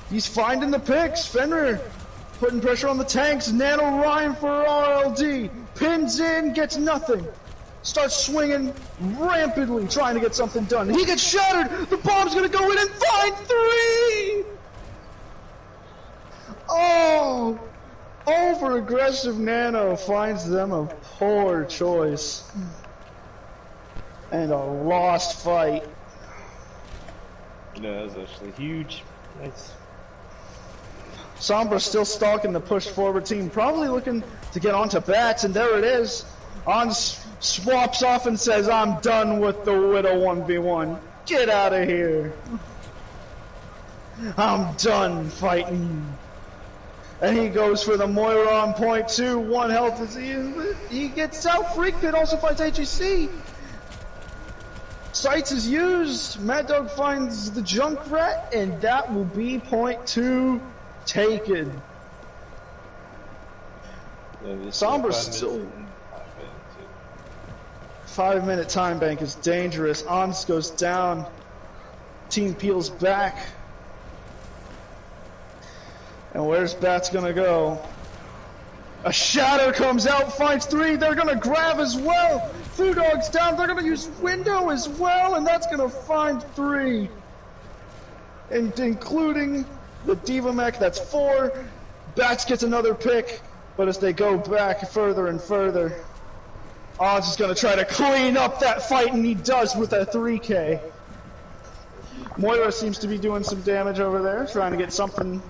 He's finding the picks. Fenrir putting pressure on the tanks. Nano Ryan for RLD. Pins in, gets nothing. Starts swinging rampantly, trying to get something done. He gets shattered. The bomb's gonna go in and find 3. Oh, over-aggressive Nano finds them a poor choice. And a lost fight. No, that was actually huge. Nice. Sombra's still stalking the push forward team, probably looking to get onto bats, and there it is. Ons swaps off and says, I'm done with the Widow 1v1. Get out of here. I'm done fighting. And he goes for the Moira on point two. 1 health as he gets out. Freak Pit also finds AGC. Sights is used. Mad Dog finds the Junkrat, and that will be point 2 taken. Sombra's still. 5-minute time bank is dangerous. Ons goes down. Team peels back. And where's Bats gonna go? A Shatter comes out, finds 3. They're gonna grab as well. Foo Dog's down. They're gonna use Window as well, and that's gonna find 3. And including the Diva Mech, that's 4. Bats gets another pick, but as they go back further and further, Ons is gonna try to clean up that fight, and he does with a 3K. Moira seems to be doing some damage over there, trying to get something,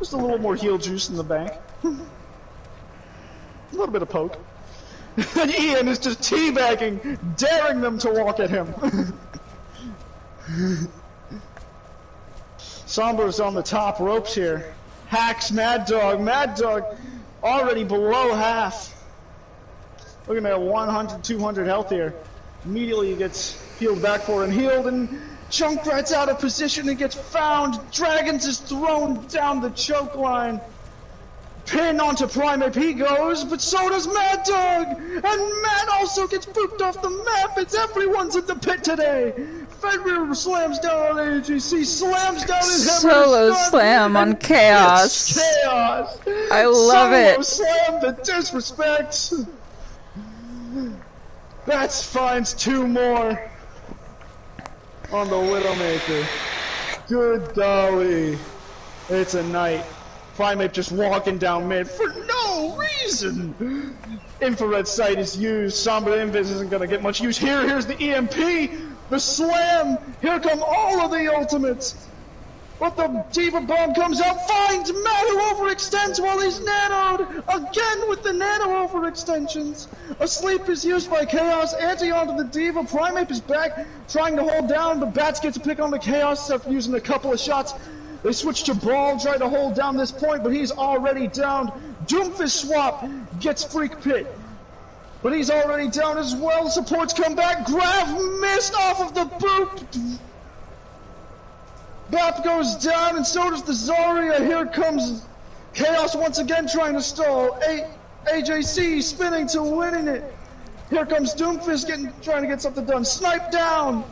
just a little more heal juice in the bank. A little bit of poke. And Ian is just teabagging, daring them to walk at him. Sombra's on the top ropes here. Hacks Mad Dog. Mad Dog already below half. Looking at 100, 200 health here. Immediately he gets healed back for and healed, and Junkrat's out of position and gets found. Dragons is thrown down the choke line. Pin onto Primeape, he goes, but so does Mad Dog! And Matt also gets booped off the map! It's everyone's in the pit today! Fenrir slams down on AGC, slams down his hammer. Solo slam on Chaos. Chaos! I love it. Solo slam, the disrespect! Bats finds 2 more on the Widowmaker. Good golly. It's a night. Primeape just walking down mid for no reason. Infrared sight is used. Sombra Invis isn't going to get much use here. Here's the EMP. The slam. Here come all of the ultimates. But the Diva Bomb comes out, finds Matt, who overextends while he's nanoed. Again with the nano overextensions. A sleep is used by Chaos. Anti onto the Diva. Primeape is back, trying to hold down, but Bats gets a pick on the Chaos after using a couple of shots. They switch to Brawl, try to hold down this point, but he's already down. Doomfist swap gets Freak Pit, but he's already down as well. Supports come back. Grav missed off of the boot. Bap goes down, and so does the Zarya. Here comes Chaos once again trying to stall. AJC spinning to winning it. Here comes Doomfist trying to get something done. Snipe down.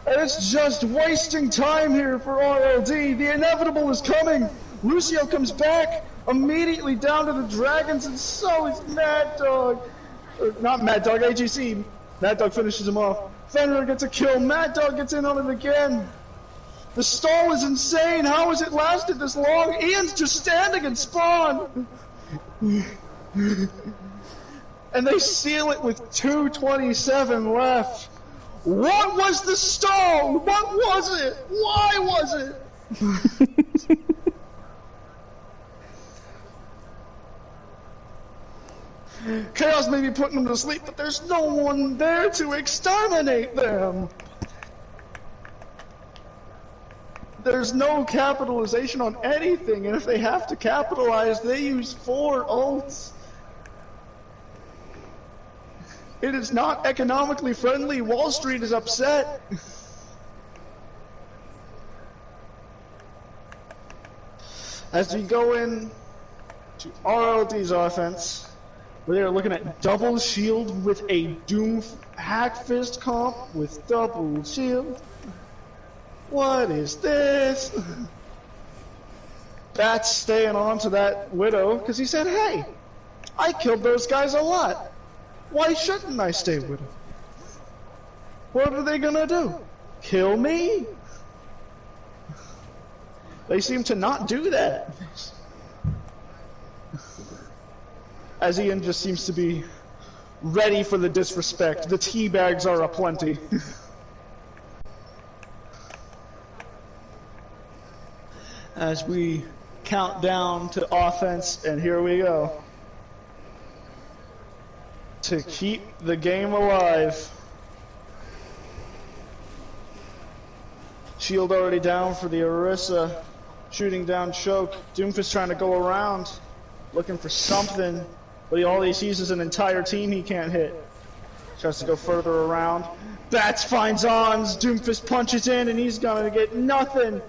And it's just wasting time here for RLD. The inevitable is coming. Lucio comes back immediately down to the Dragons, and so is Mad Dog. Not Mad Dog, AGC. Mad Dog finishes him off. Fenrir gets a kill. Mad Dog gets in on it again. The stall is insane. How has it lasted this long? Ian's just standing in spawn. And they seal it with 2:27 left. What was the stall? What was it? Why was it? Chaos may be putting them to sleep, but there's no one there to exterminate them. There's no capitalization on anything, and if they have to capitalize, they use 4 ults. It is not economically friendly. Wall Street is upset. As we go in to RLD's offense, we are looking at double shield with a Doom Hack Fist comp with double shield. What is this? Bats staying on to that Widow because he said, hey, I killed those guys a lot. Why shouldn't I stay with him? What are they gonna do? Kill me? They seem to not do that. As Ian just seems to be ready for the disrespect. The teabags are aplenty. as we count down to offense, and here we go. To keep the game alive. Shield already down for the Orisa. Shooting down Choke. Doomfist trying to go around. Looking for something. But all he sees is an entire team he can't hit. Tries to go further around. Bats finds Ons. Doomfist punches in and he's gonna get nothing.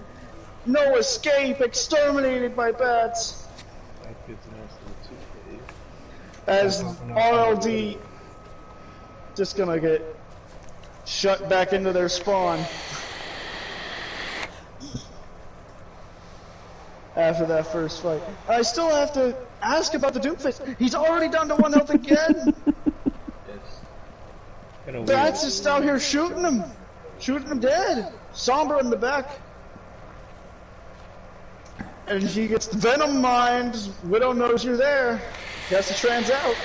No escape. Exterminated by Bats. As RLD just gonna get shut back into their spawn. After that first fight. I still have to ask about the Doomfist. He's already down to 1 health again. Bats is out here shooting him. Shooting him dead. Sombra in the back. And he gets the Venom Mind. Widow knows you're there. He has to trans out.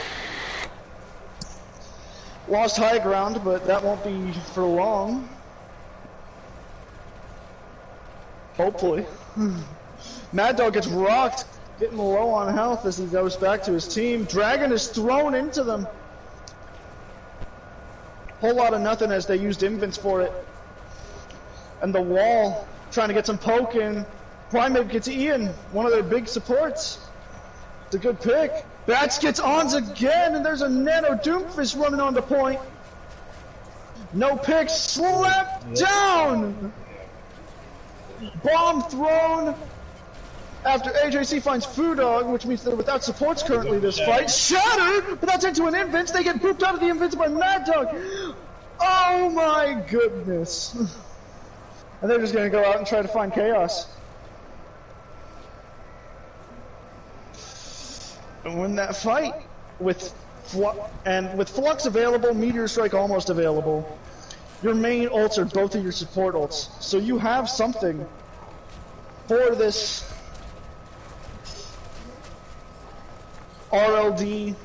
Lost high ground, but that won't be for long. Hopefully. Mad Dog gets rocked, getting low on health as he goes back to his team. Dragon is thrown into them. Whole lot of nothing as they used invents for it. And the wall, trying to get some poke in. Primate gets Ian, one of their big supports. It's a good pick. Bats gets Ons again, and there's a Nano Doomfist running on the point. No pick, slapped down! Bomb thrown after AJC finds Foodog, which means they're without supports currently this fight. Shattered, but that's into an invent. They get pooped out of the invents by Mad Dog. Oh my goodness. And they're just going to go out and try to find Chaos. And win that fight with Flux available, Meteor Strike almost available. Your main ults are both of your support ults, so you have something for this RLD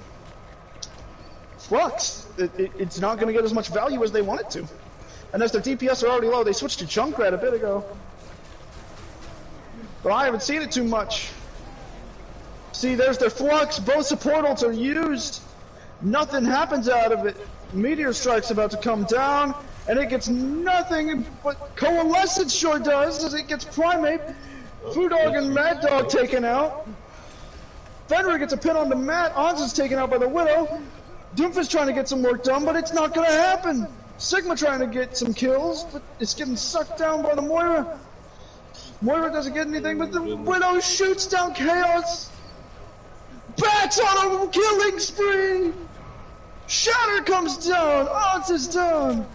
Flux. It's not going to get as much value as they want it to. And as their DPS are already low, they switched to Junkrat a bit ago. But I haven't seen it too much. See, there's their Flux. Both support ults are used. Nothing happens out of it. Meteor Strike's about to come down, and it gets nothing, but Coalescence sure does, as it gets Primate. Foodog and Mad Dog taken out. Fenrir gets a pin on the mat. Ons is taken out by the Widow. Doomfist trying to get some work done, but it's not going to happen. Sigma trying to get some kills, but it's getting sucked down by the Moira. Moira doesn't get anything, but the Widow shoots down Chaos. Bats on a killing spree! Shatter comes down! Ons is down!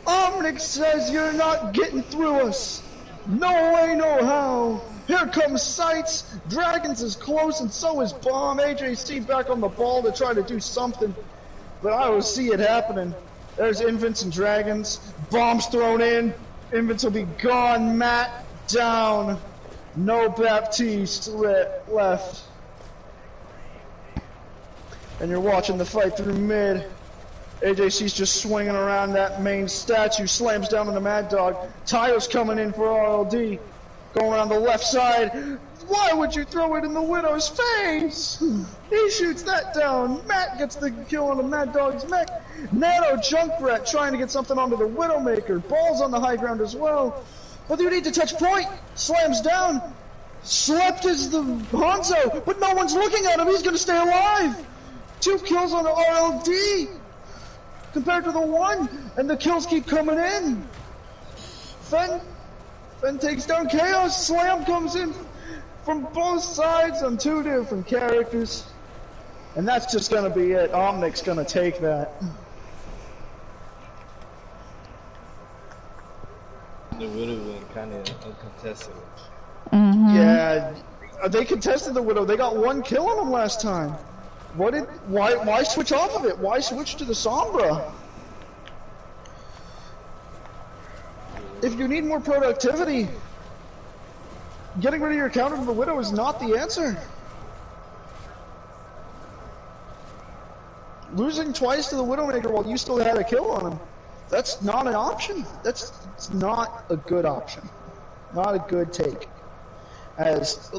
Omnix says you're not getting through us! No way, no how! Here comes Sights! Dragons is close and so is Bomb. AJC back on the ball to try to do something. But I will see it happening. There's Invents and Dragons. Bombs thrown in. Invents will be gone. Matt down. No Baptiste left. And you're watching the fight through mid. AJC's just swinging around that main statue, slams down on the Mad Dog. Tyler's coming in for RLD. Going around the left side. Why would you throw it in the Widow's face? He shoots that down. Matt gets the kill on the Mad Dog's mech. Nano Junkrat trying to get something onto the Widowmaker. Ball's on the high ground as well. But you need to touch point. Slams down. Slept is the Hanzo, but no one's looking at him. He's going to stay alive. 2 kills on the RLD compared to the 1, and the kills keep coming in. Fen takes down Chaos. Slam comes in from both sides on 2 different characters. And that's just going to be it. Omnic's going to take that. It would have been kind of uncontested. Yeah, they contested the Widow. They got 1 kill on them last time. Why switch off of it? Why switch to the Sombra? If you need more productivity, getting rid of your counter to the Widow is not the answer. Losing twice to the Widowmaker while you still had a kill on him That's not an option. That's not a good option. Not a good take. As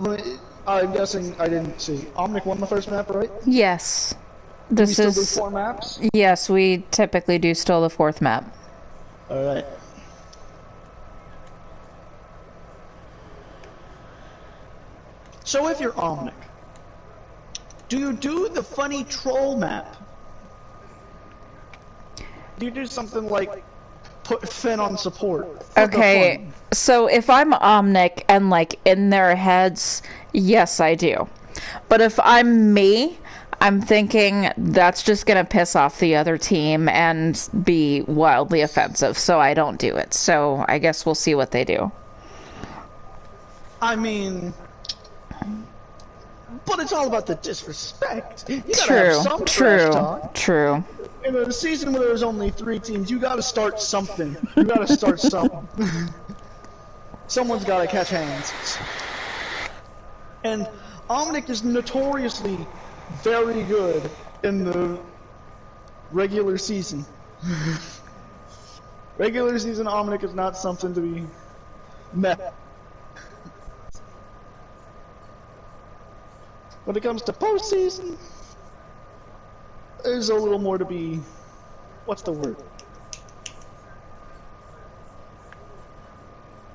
I'm guessing, I didn't see. Omnic won the first map, right? Yes. Do we This still do is 4 maps? yes. We typically do still the 4th map. All right. So if you're Omnic, do you do the funny troll map? Do you do something like put Finn on support? For the Okay, fun? so if I'm Omnic and like in their heads, yes, I do. But if I'm me, I'm thinking that's just gonna piss off the other team and be wildly offensive, so I don't do it. So I guess we'll see what they do. I mean, but it's all about the disrespect. You gotta True, have some trash talk. true. In a season where there's only 3 teams, you gotta start something. You gotta start something. Someone's gotta catch hands. And Omnic is notoriously very good in the regular season. Regular season Omnic is not something to be met. When it comes to postseason, there's a little more to be... What's the word?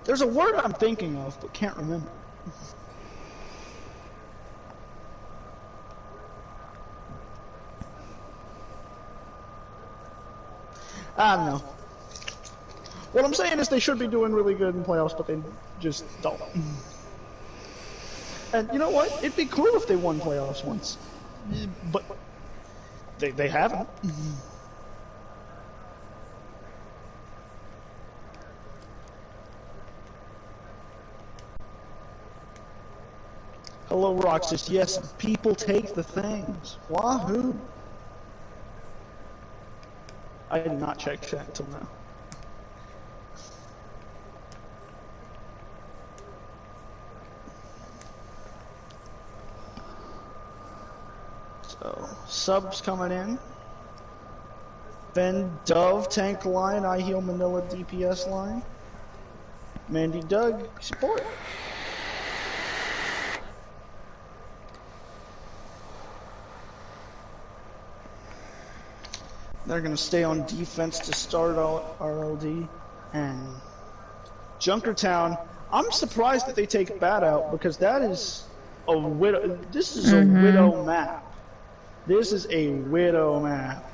There's a word I'm thinking of, but can't remember. I don't know. What I'm saying is they should be doing really good in playoffs, but they just don't. And you know what? It'd be cool if they won playoffs once. But they haven't. Hello, Roxas. Yes, people take the things. Wahoo! I did not check chat until now. So, subs coming in. Ben Dove tank line, I heal Manila DPS line. Mandy Doug support. They're gonna stay on defense to start RLD. And Junkertown, I'm surprised that they take Bat out because that is a widow. This is a widow map. This is a widow map.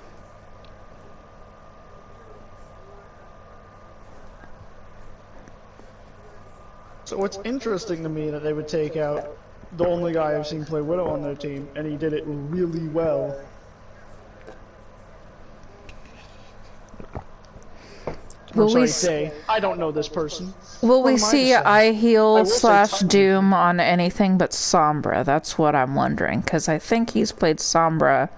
So it's interesting to me that they would take out the only guy I've seen play widow on their team, and he did it really well. I'm sorry, Day. I don't know this person. Will we see I heal / Doom on anything but Sombra? That's what I'm wondering, because I think he's played Sombra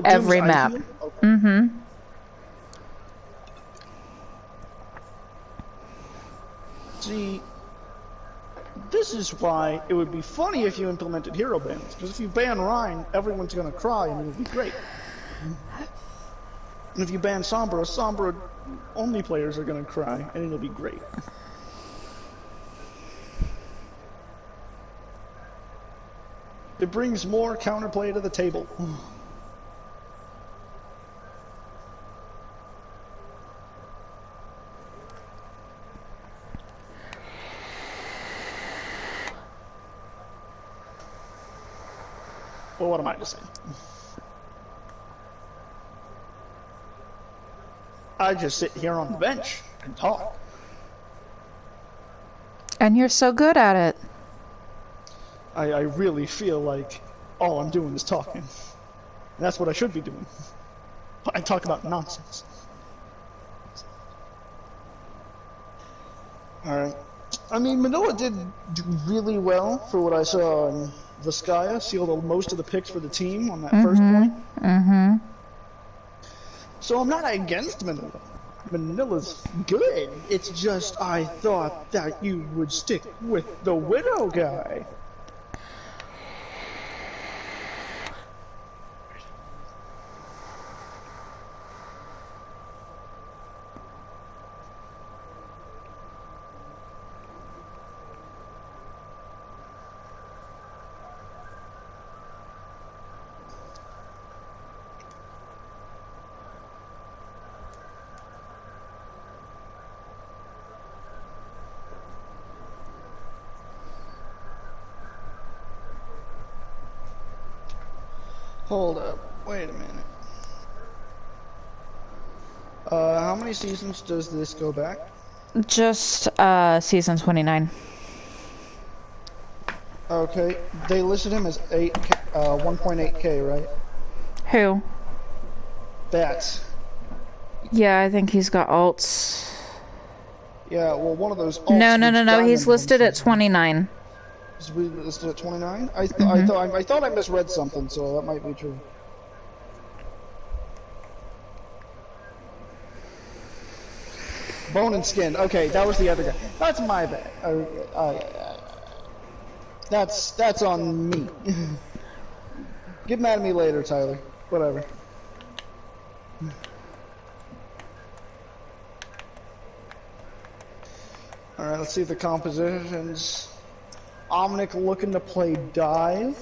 every map. Okay. See, this is why it would be funny if you implemented hero bans, because if you ban Rhine, everyone's gonna cry and it'll be great. And if you ban Sombra only players are gonna cry and it'll be great. It brings more counterplay to the table. Well, what am I to say? I just sit here on the bench and talk. And you're so good at it. I really feel like all I'm doing is talking. And that's what I should be doing. But I talk about nonsense. Alright. I mean, Manila did do really well for what I saw on Vizcaya. Sealed most of the picks for the team on that first point. So I'm not against Manila. Manila's good. It's just I thought that you would stick with the Widow guy. Hold up. Wait a minute. How many seasons does this go back? Just season 29. Okay, they listed him as 1.8K, right? Who? Bats. Yeah, I think he's got alts. Yeah, well, one of those. No. He's listed at 29. Is he listed at 29? I thought I misread something, so that might be true. Bone and Skin. Okay, that was the other guy. That's my bad. That's on me. Get mad at me later, Tyler. Whatever. Alright, let's see the compositions. Omnic looking to play dive.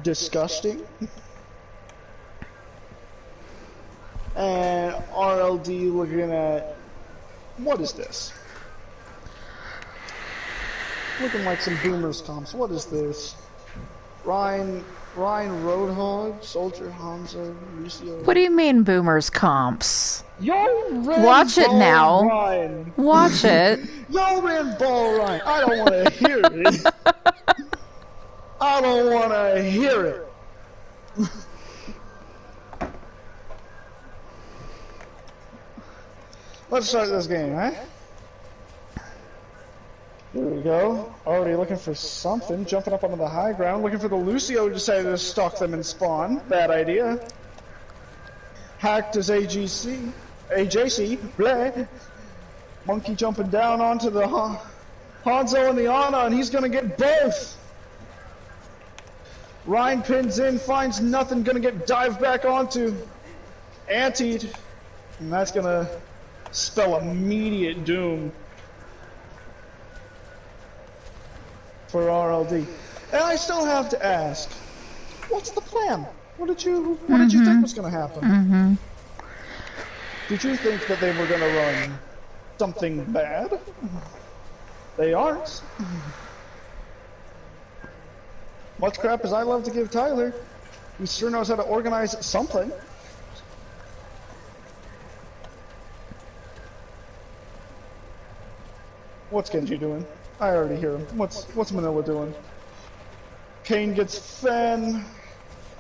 Disgusting. And RLD looking at... What is this? Looking like some boomers comps. What is this? Ryan Roadhog, Soldier, Hanzo, Lucio. What do you mean boomers comps? Yo, watch it now. Ryan. Watch it. Yo, ran ball Ryan. I don't want to hear it. I don't want to hear it. Let's start this game, huh? Here we go. Already looking for something. Jumping up onto the high ground. Looking for the Lucio. Decided to stalk them and spawn. Bad idea. Hacked as AJC. Bleh. Monkey jumping down onto the Hanzo and the Ana, and he's gonna get both. Ryan pins in, finds nothing. Gonna get dived back onto. Antied. And that's gonna spell immediate doom for RLD. And I still have to ask, what's the plan? What did you think was going to happen? Did you think that they were going to run something bad? They aren't. Much crap as I love to give Tyler, he sure knows how to organize something. What's Genji doing? I already hear him. What's Manila doing? Kane gets Fen,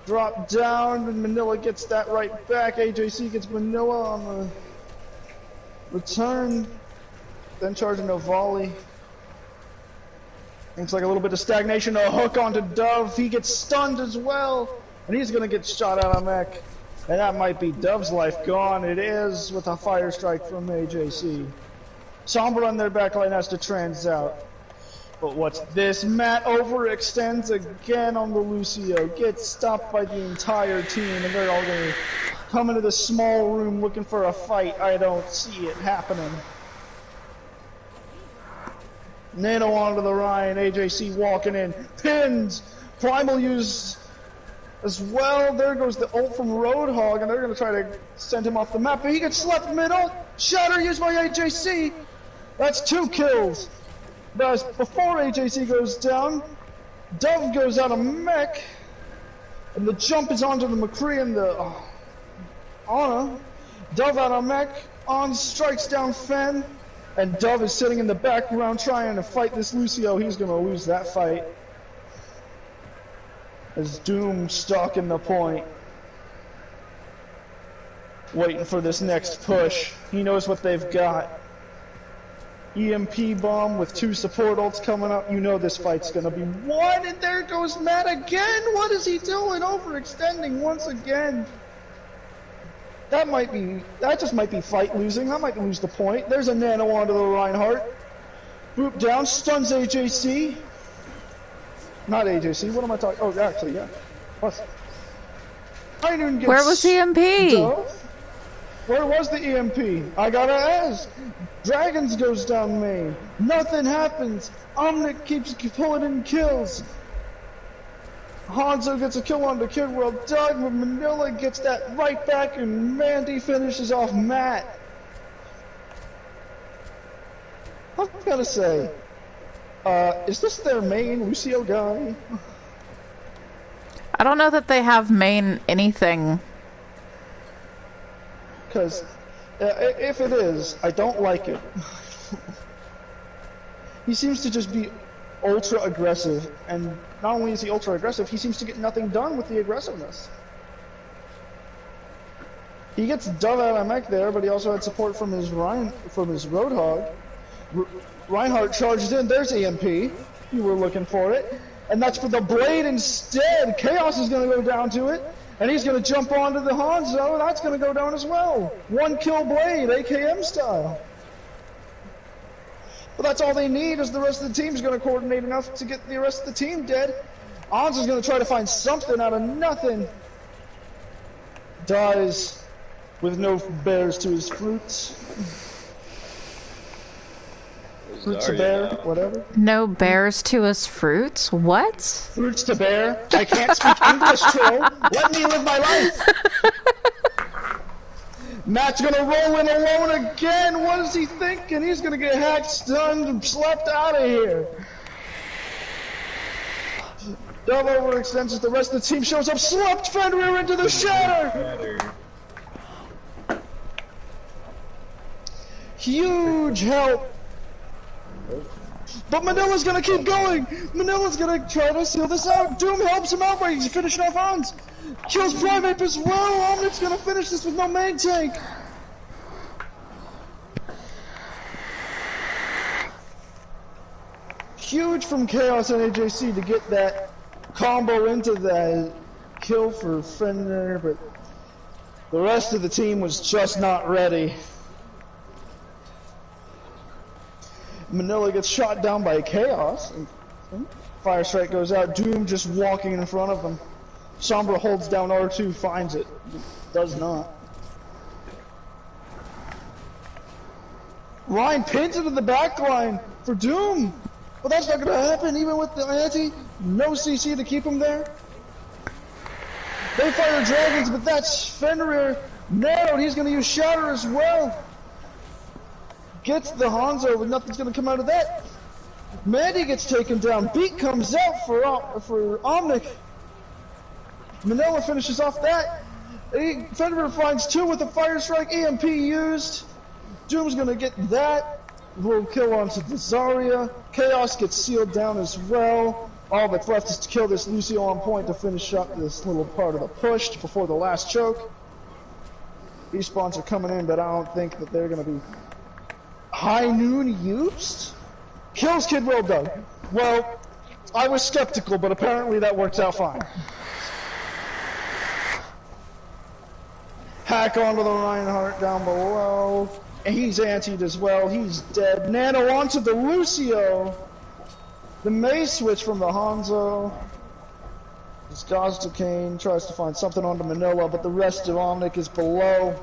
drop down, and Manila gets that right back. AJC gets Manila on the return, then charging a volley. Looks like a little bit of stagnation. A hook onto Dove. He gets stunned as well, and he's gonna get shot out of mech. And that might be Dove's life gone. It is with a fire strike from AJC. Sombra on their backline has to trans out. But what's this? Matt overextends again on the Lucio. Gets stopped by the entire team, and they're all going to come into the small room looking for a fight. I don't see it happening. Nano onto the Ryan. AJC walking in. Pins. Primal used as well. There goes the ult from Roadhog, and they're going to try to send him off the map. But he gets slapped mid-ult. Shatter used by AJC. That's 2 kills. But before AJC goes down, Dove goes out of mech, and the jump is onto the McCree and the Ana. Dove out of mech, On strikes down Fen, and Dove is sitting in the background trying to fight this Lucio. He's going to lose that fight. As Doom stuck in the point, waiting for this next push. He knows what they've got. EMP bomb with 2 support ults coming up. You know this fight's gonna be won, and there goes Matt again! What is he doing? Overextending once again. That just might be fight losing. That might lose the point. There's a nano onto the Reinhardt. Boop down, stuns AJC. Not AJC, what am I talking? Oh, actually, yeah. Plus. Where was the EMP? Where was the EMP? I gotta ask. Dragons goes down main. Nothing happens. Omnic keeps pulling in kills. Hanzo gets a kill on the Kid World. Doug with Manila gets that right back, and Mandy finishes off Matt. I've gotta say, is this their main Lucio guy? I don't know that they have main anything. Because if it is, I don't like it. He seems to just be ultra aggressive, and not only is he ultra aggressive, he seems to get nothing done with the aggressiveness. He gets dove out of mech there, but he also had support from his Roadhog. Reinhardt charged in. There's EMP. You were looking for it, and that's for the Blade instead. Chaos is going to go down to it, and he's going to jump onto the Hanzo. That's going to go down as well. One kill Blade, AKM style. But that's all they need, is the rest of the team's going to coordinate enough to get the rest of the team dead. Ons is going to try to find something out of nothing. Dies with no bears to his fruits. Fruits to bear, whatever. No bears to his fruits? What? Fruits to bear. I can't speak English, troll. Let me live my life. Matt's gonna roll in alone again. What is he thinking? He's gonna get hacked, stunned, and slept out of here. Dove overextends as the rest of the team shows up. Slept Fenrir into the shatter. Huge help. But Manila's gonna keep going. Manila's gonna try to seal this out. Doom helps him out by finishing off Hans. Kills Primeape as well. Omnic's gonna finish this with no main tank. Huge from Chaos and AJC to get that combo into that kill for Fenrir, but the rest of the team was just not ready. Manila gets shot down by Chaos. And Fire Strike goes out. Doom just walking in front of him. Sombra holds down R2, finds it. Does not. Ryan pins into the back line for Doom. But that's not going to happen, even with the anti. No CC to keep him there. They fire dragons, but that's Fenrir narrowed. He's going to use Shatter as well. Gets the Hanzo, but nothing's going to come out of that. Mandy gets taken down. Beat comes out for Omnic. Manila finishes off that. Fenrir finds two with a Fire Strike. EMP used. Doom's going to get that. We'll kill onto the Zarya. Chaos gets sealed down as well. All that's left is to kill this Lucio on point to finish up this little part of the push before the last choke. These spawns are coming in, but I don't think that they're going to be High Noon used? Kills Kid Roll Dog. Well, I was skeptical, but apparently that works out fine. Hack onto the Reinhardt down below. And he's antied as well. He's dead. Nano onto the Lucio. The May switch from the Hanzo. This Gazda-Kane tries to find something onto Manila, but the rest of Omnic is below.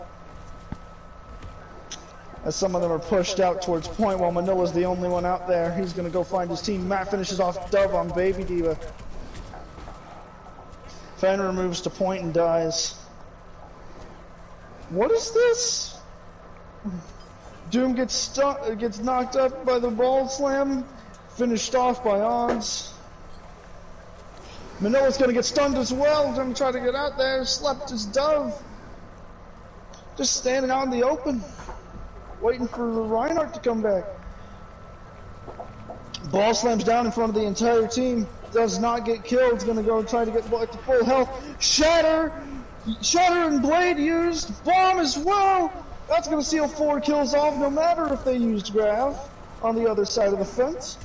As some of them are pushed out towards point, while Manila's the only one out there. He's going to go find his team. Matt finishes off Dove on Baby Diva. Fenrir moves to point and dies. What is this? Doom gets knocked up by the ball slam. Finished off by Ons. Manila's going to get stunned as well. Going to try to get out there. Slept his Dove. Just standing out in the open. Waiting for Reinhardt to come back. Ball slams down in front of the entire team. Does not get killed. Is going to go and try to get back to full health. Shatter and Blade used. Bomb as well. That's going to seal 4 kills off, no matter if they used Grav on the other side of the fence.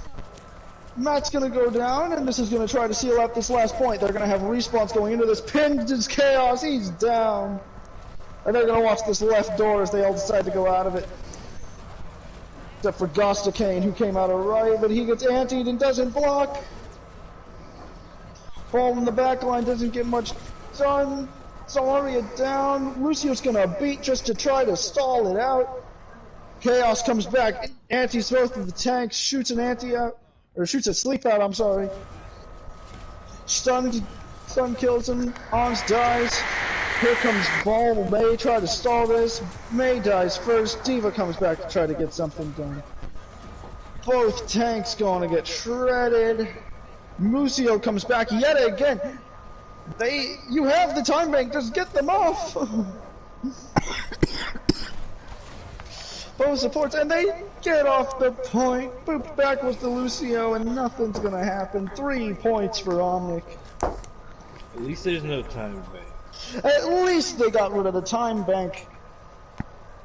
Matt's going to go down, and this is going to try to seal out this last point. They're going to have respawns going into this. Pinned is Chaos. He's down. And they're going to watch this left door as they all decide to go out of it. Except for Gazda-Kane, who came out of right, but he gets antied and doesn't block. Ball in the back line doesn't get much done. Zarya down. Lucio's going to beat just to try to stall it out. Chaos comes back. Anti's both of the tanks. Shoots an anti out. Or shoots a sleep out, I'm sorry. Stun kills him. Ons dies. Here comes Ball. May try to stall this. May dies first. Diva comes back to try to get something done. Both tanks going to get shredded. Museo comes back yet again. You have the time bank, just get them off! Both supports, and they get off the point. Boop back with the Lucio, and nothing's gonna happen. 3 points for Omnic. At least there's no time bank. At least they got rid of the time bank.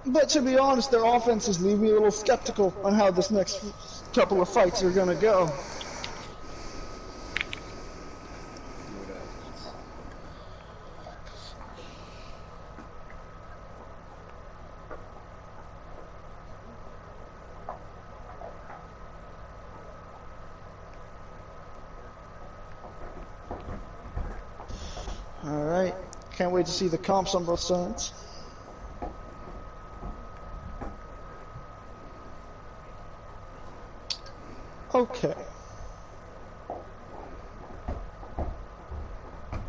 But to be honest, their offenses leave me a little skeptical on how this next couple of fights are gonna go. Alright, can't wait to see the comps on both sides. Okay.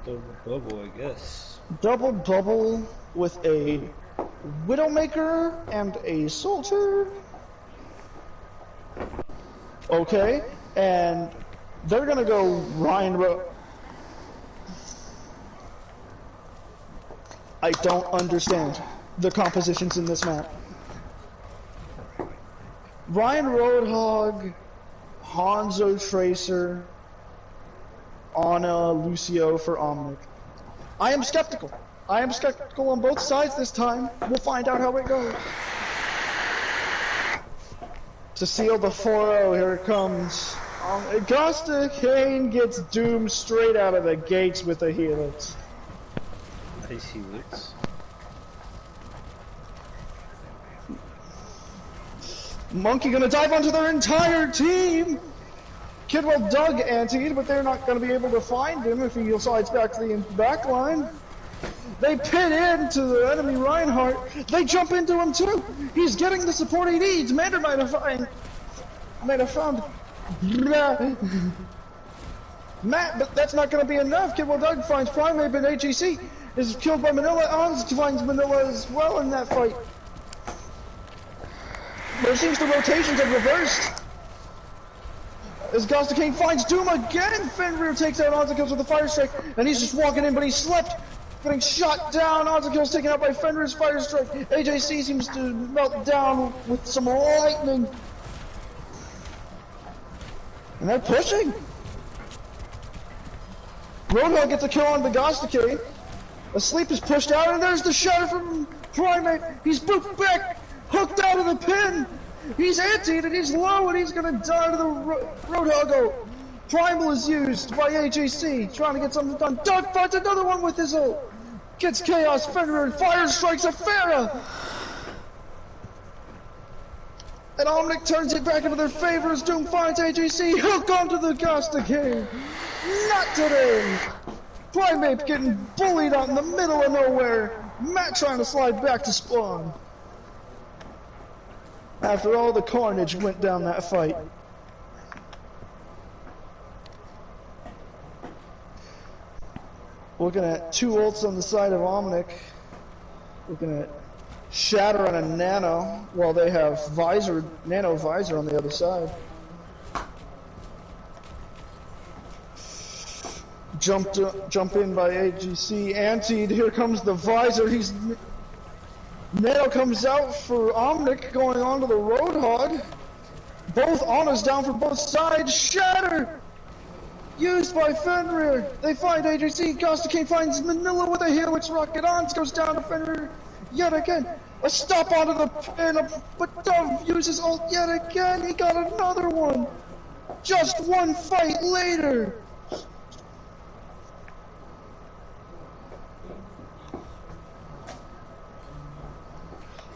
Double bubble, I guess. Double bubble with a Widowmaker and a Soldier. Okay, and they're gonna go Ryan I don't understand the compositions in this map. Ryan Roadhog, Hanzo Tracer, Ana Lucio for Omnic. I am skeptical. I am skeptical on both sides this time. We'll find out how it goes. To seal the 4-0, here it comes. Augusta Kane gets doomed straight out of the gates with a Helix. Nice Helix. Monkey gonna dive onto their entire team! Kidwell Doug antied, but they're not gonna be able to find him if he slides back to the back line. They pit into the enemy Reinhardt. They jump into him too. He's getting the support he needs. Mander might have found Matt, but that's not gonna be enough. Kidwell Doug finds Primate, but HEC is killed by Manila. Ons finds Manila as well in that fight. There seems the rotations have reversed. As Ghost King finds Doom again, Fenrir takes out Onzakills with a fire strike, and he's just walking in, but he slept, getting shot down. Onzakills taken out by Fenrir's fire strike. AJC seems to melt down with some lightning. And they're pushing. Roadhog gets a kill on the Ghostacade. Asleep is pushed out, and there's the shatter from Primate. He's booped back, hooked out of the pin. He's antied, and he's low, and he's gonna die to the Roadhog. Oh, Primal is used by AJC, trying to get something done. Doug finds another one with his ult. Gets Chaos, Fenrir, and fire strikes a Pharah. And Omnic turns it back into their favor as Doom finds AJC. Hook onto the Ghostacade. Not today. Primate getting bullied out in the middle of nowhere. Matt trying to slide back to spawn. After all the carnage went down that fight. Looking at 2 ults on the side of Omnic. Looking at Shatter and a Nano, while they have Nano Visor on the other side. Jump in by AGC, antied, here comes the Visor, Nano comes out for Omnic, going on to the Roadhog. Both Ana's down for both sides, Shatter! Used by Fenrir, they find AGC, Ghost King finds Manila with a Helix rocket, Ons goes down to Fenrir yet again. A stop onto the pin, but Dove uses ult yet again, he got another one! Just one fight later!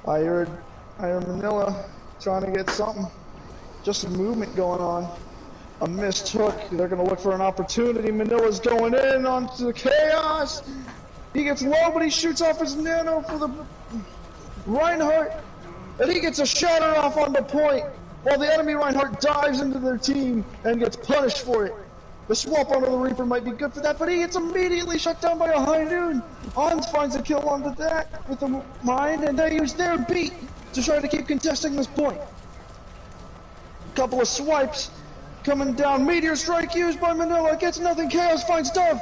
I heard Manila trying to get something, just some movement going on. A missed hook, they're gonna look for an opportunity. Manila's going in onto the Chaos. He gets low, but he shoots off his Nano for the Reinhardt. And he gets a shatter off on the point, while the enemy Reinhardt dives into their team and gets punished for it. The swap onto the Reaper might be good for that, but he gets immediately shut down by a High Noon. Ons finds a kill onto that with the mine, and they use their beat to try to keep contesting this point. Couple of swipes coming down. Meteor Strike used by Manila. Gets nothing. Chaos finds Dove.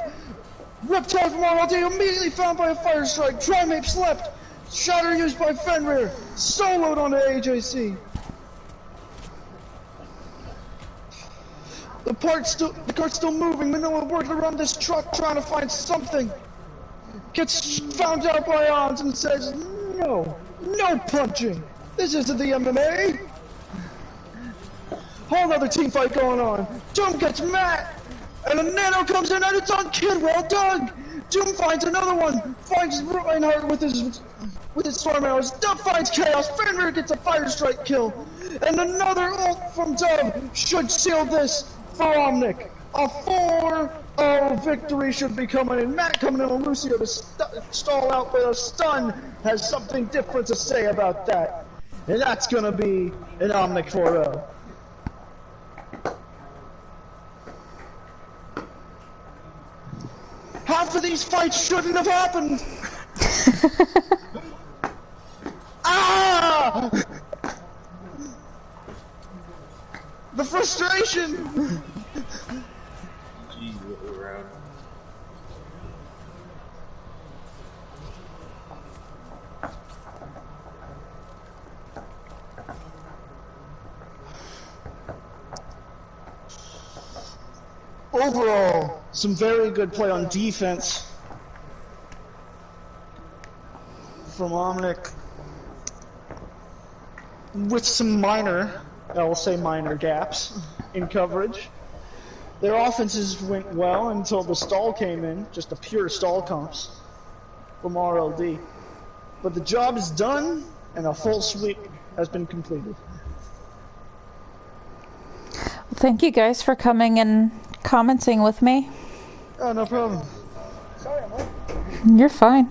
Reptile from RLD immediately found by a fire strike. Trimape slept. Shatter used by Fenrir. Soloed onto AJC. The cart's still moving. Manoa working around this truck trying to find something. Gets found out by Ons and says, no punching. This isn't the MMA. Whole other team fight going on. Doom gets Matt. And a Nano comes in and it's on Kid. Well done. Doom finds another one. Finds Reinhardt with his storm arrows. Dub finds Chaos. Fenrir gets a fire strike kill. And another ult from Dub should seal this for Omnic. A 4-0 victory should be coming in. Matt coming in on Lucio to stall out with a stun has something different to say about that. And that's gonna be an Omnic 4-0. Half of these fights shouldn't have happened! Ah! The frustration! Overall, some very good play on defense from Omnic, with some minor, I will say minor gaps in coverage. Their offenses went well until the stall came in, just a pure stall comps from RLD. But the job is done, and a full sweep has been completed. Thank you guys for coming and commenting with me. Oh, no problem. Sorry, I'm late. You're fine.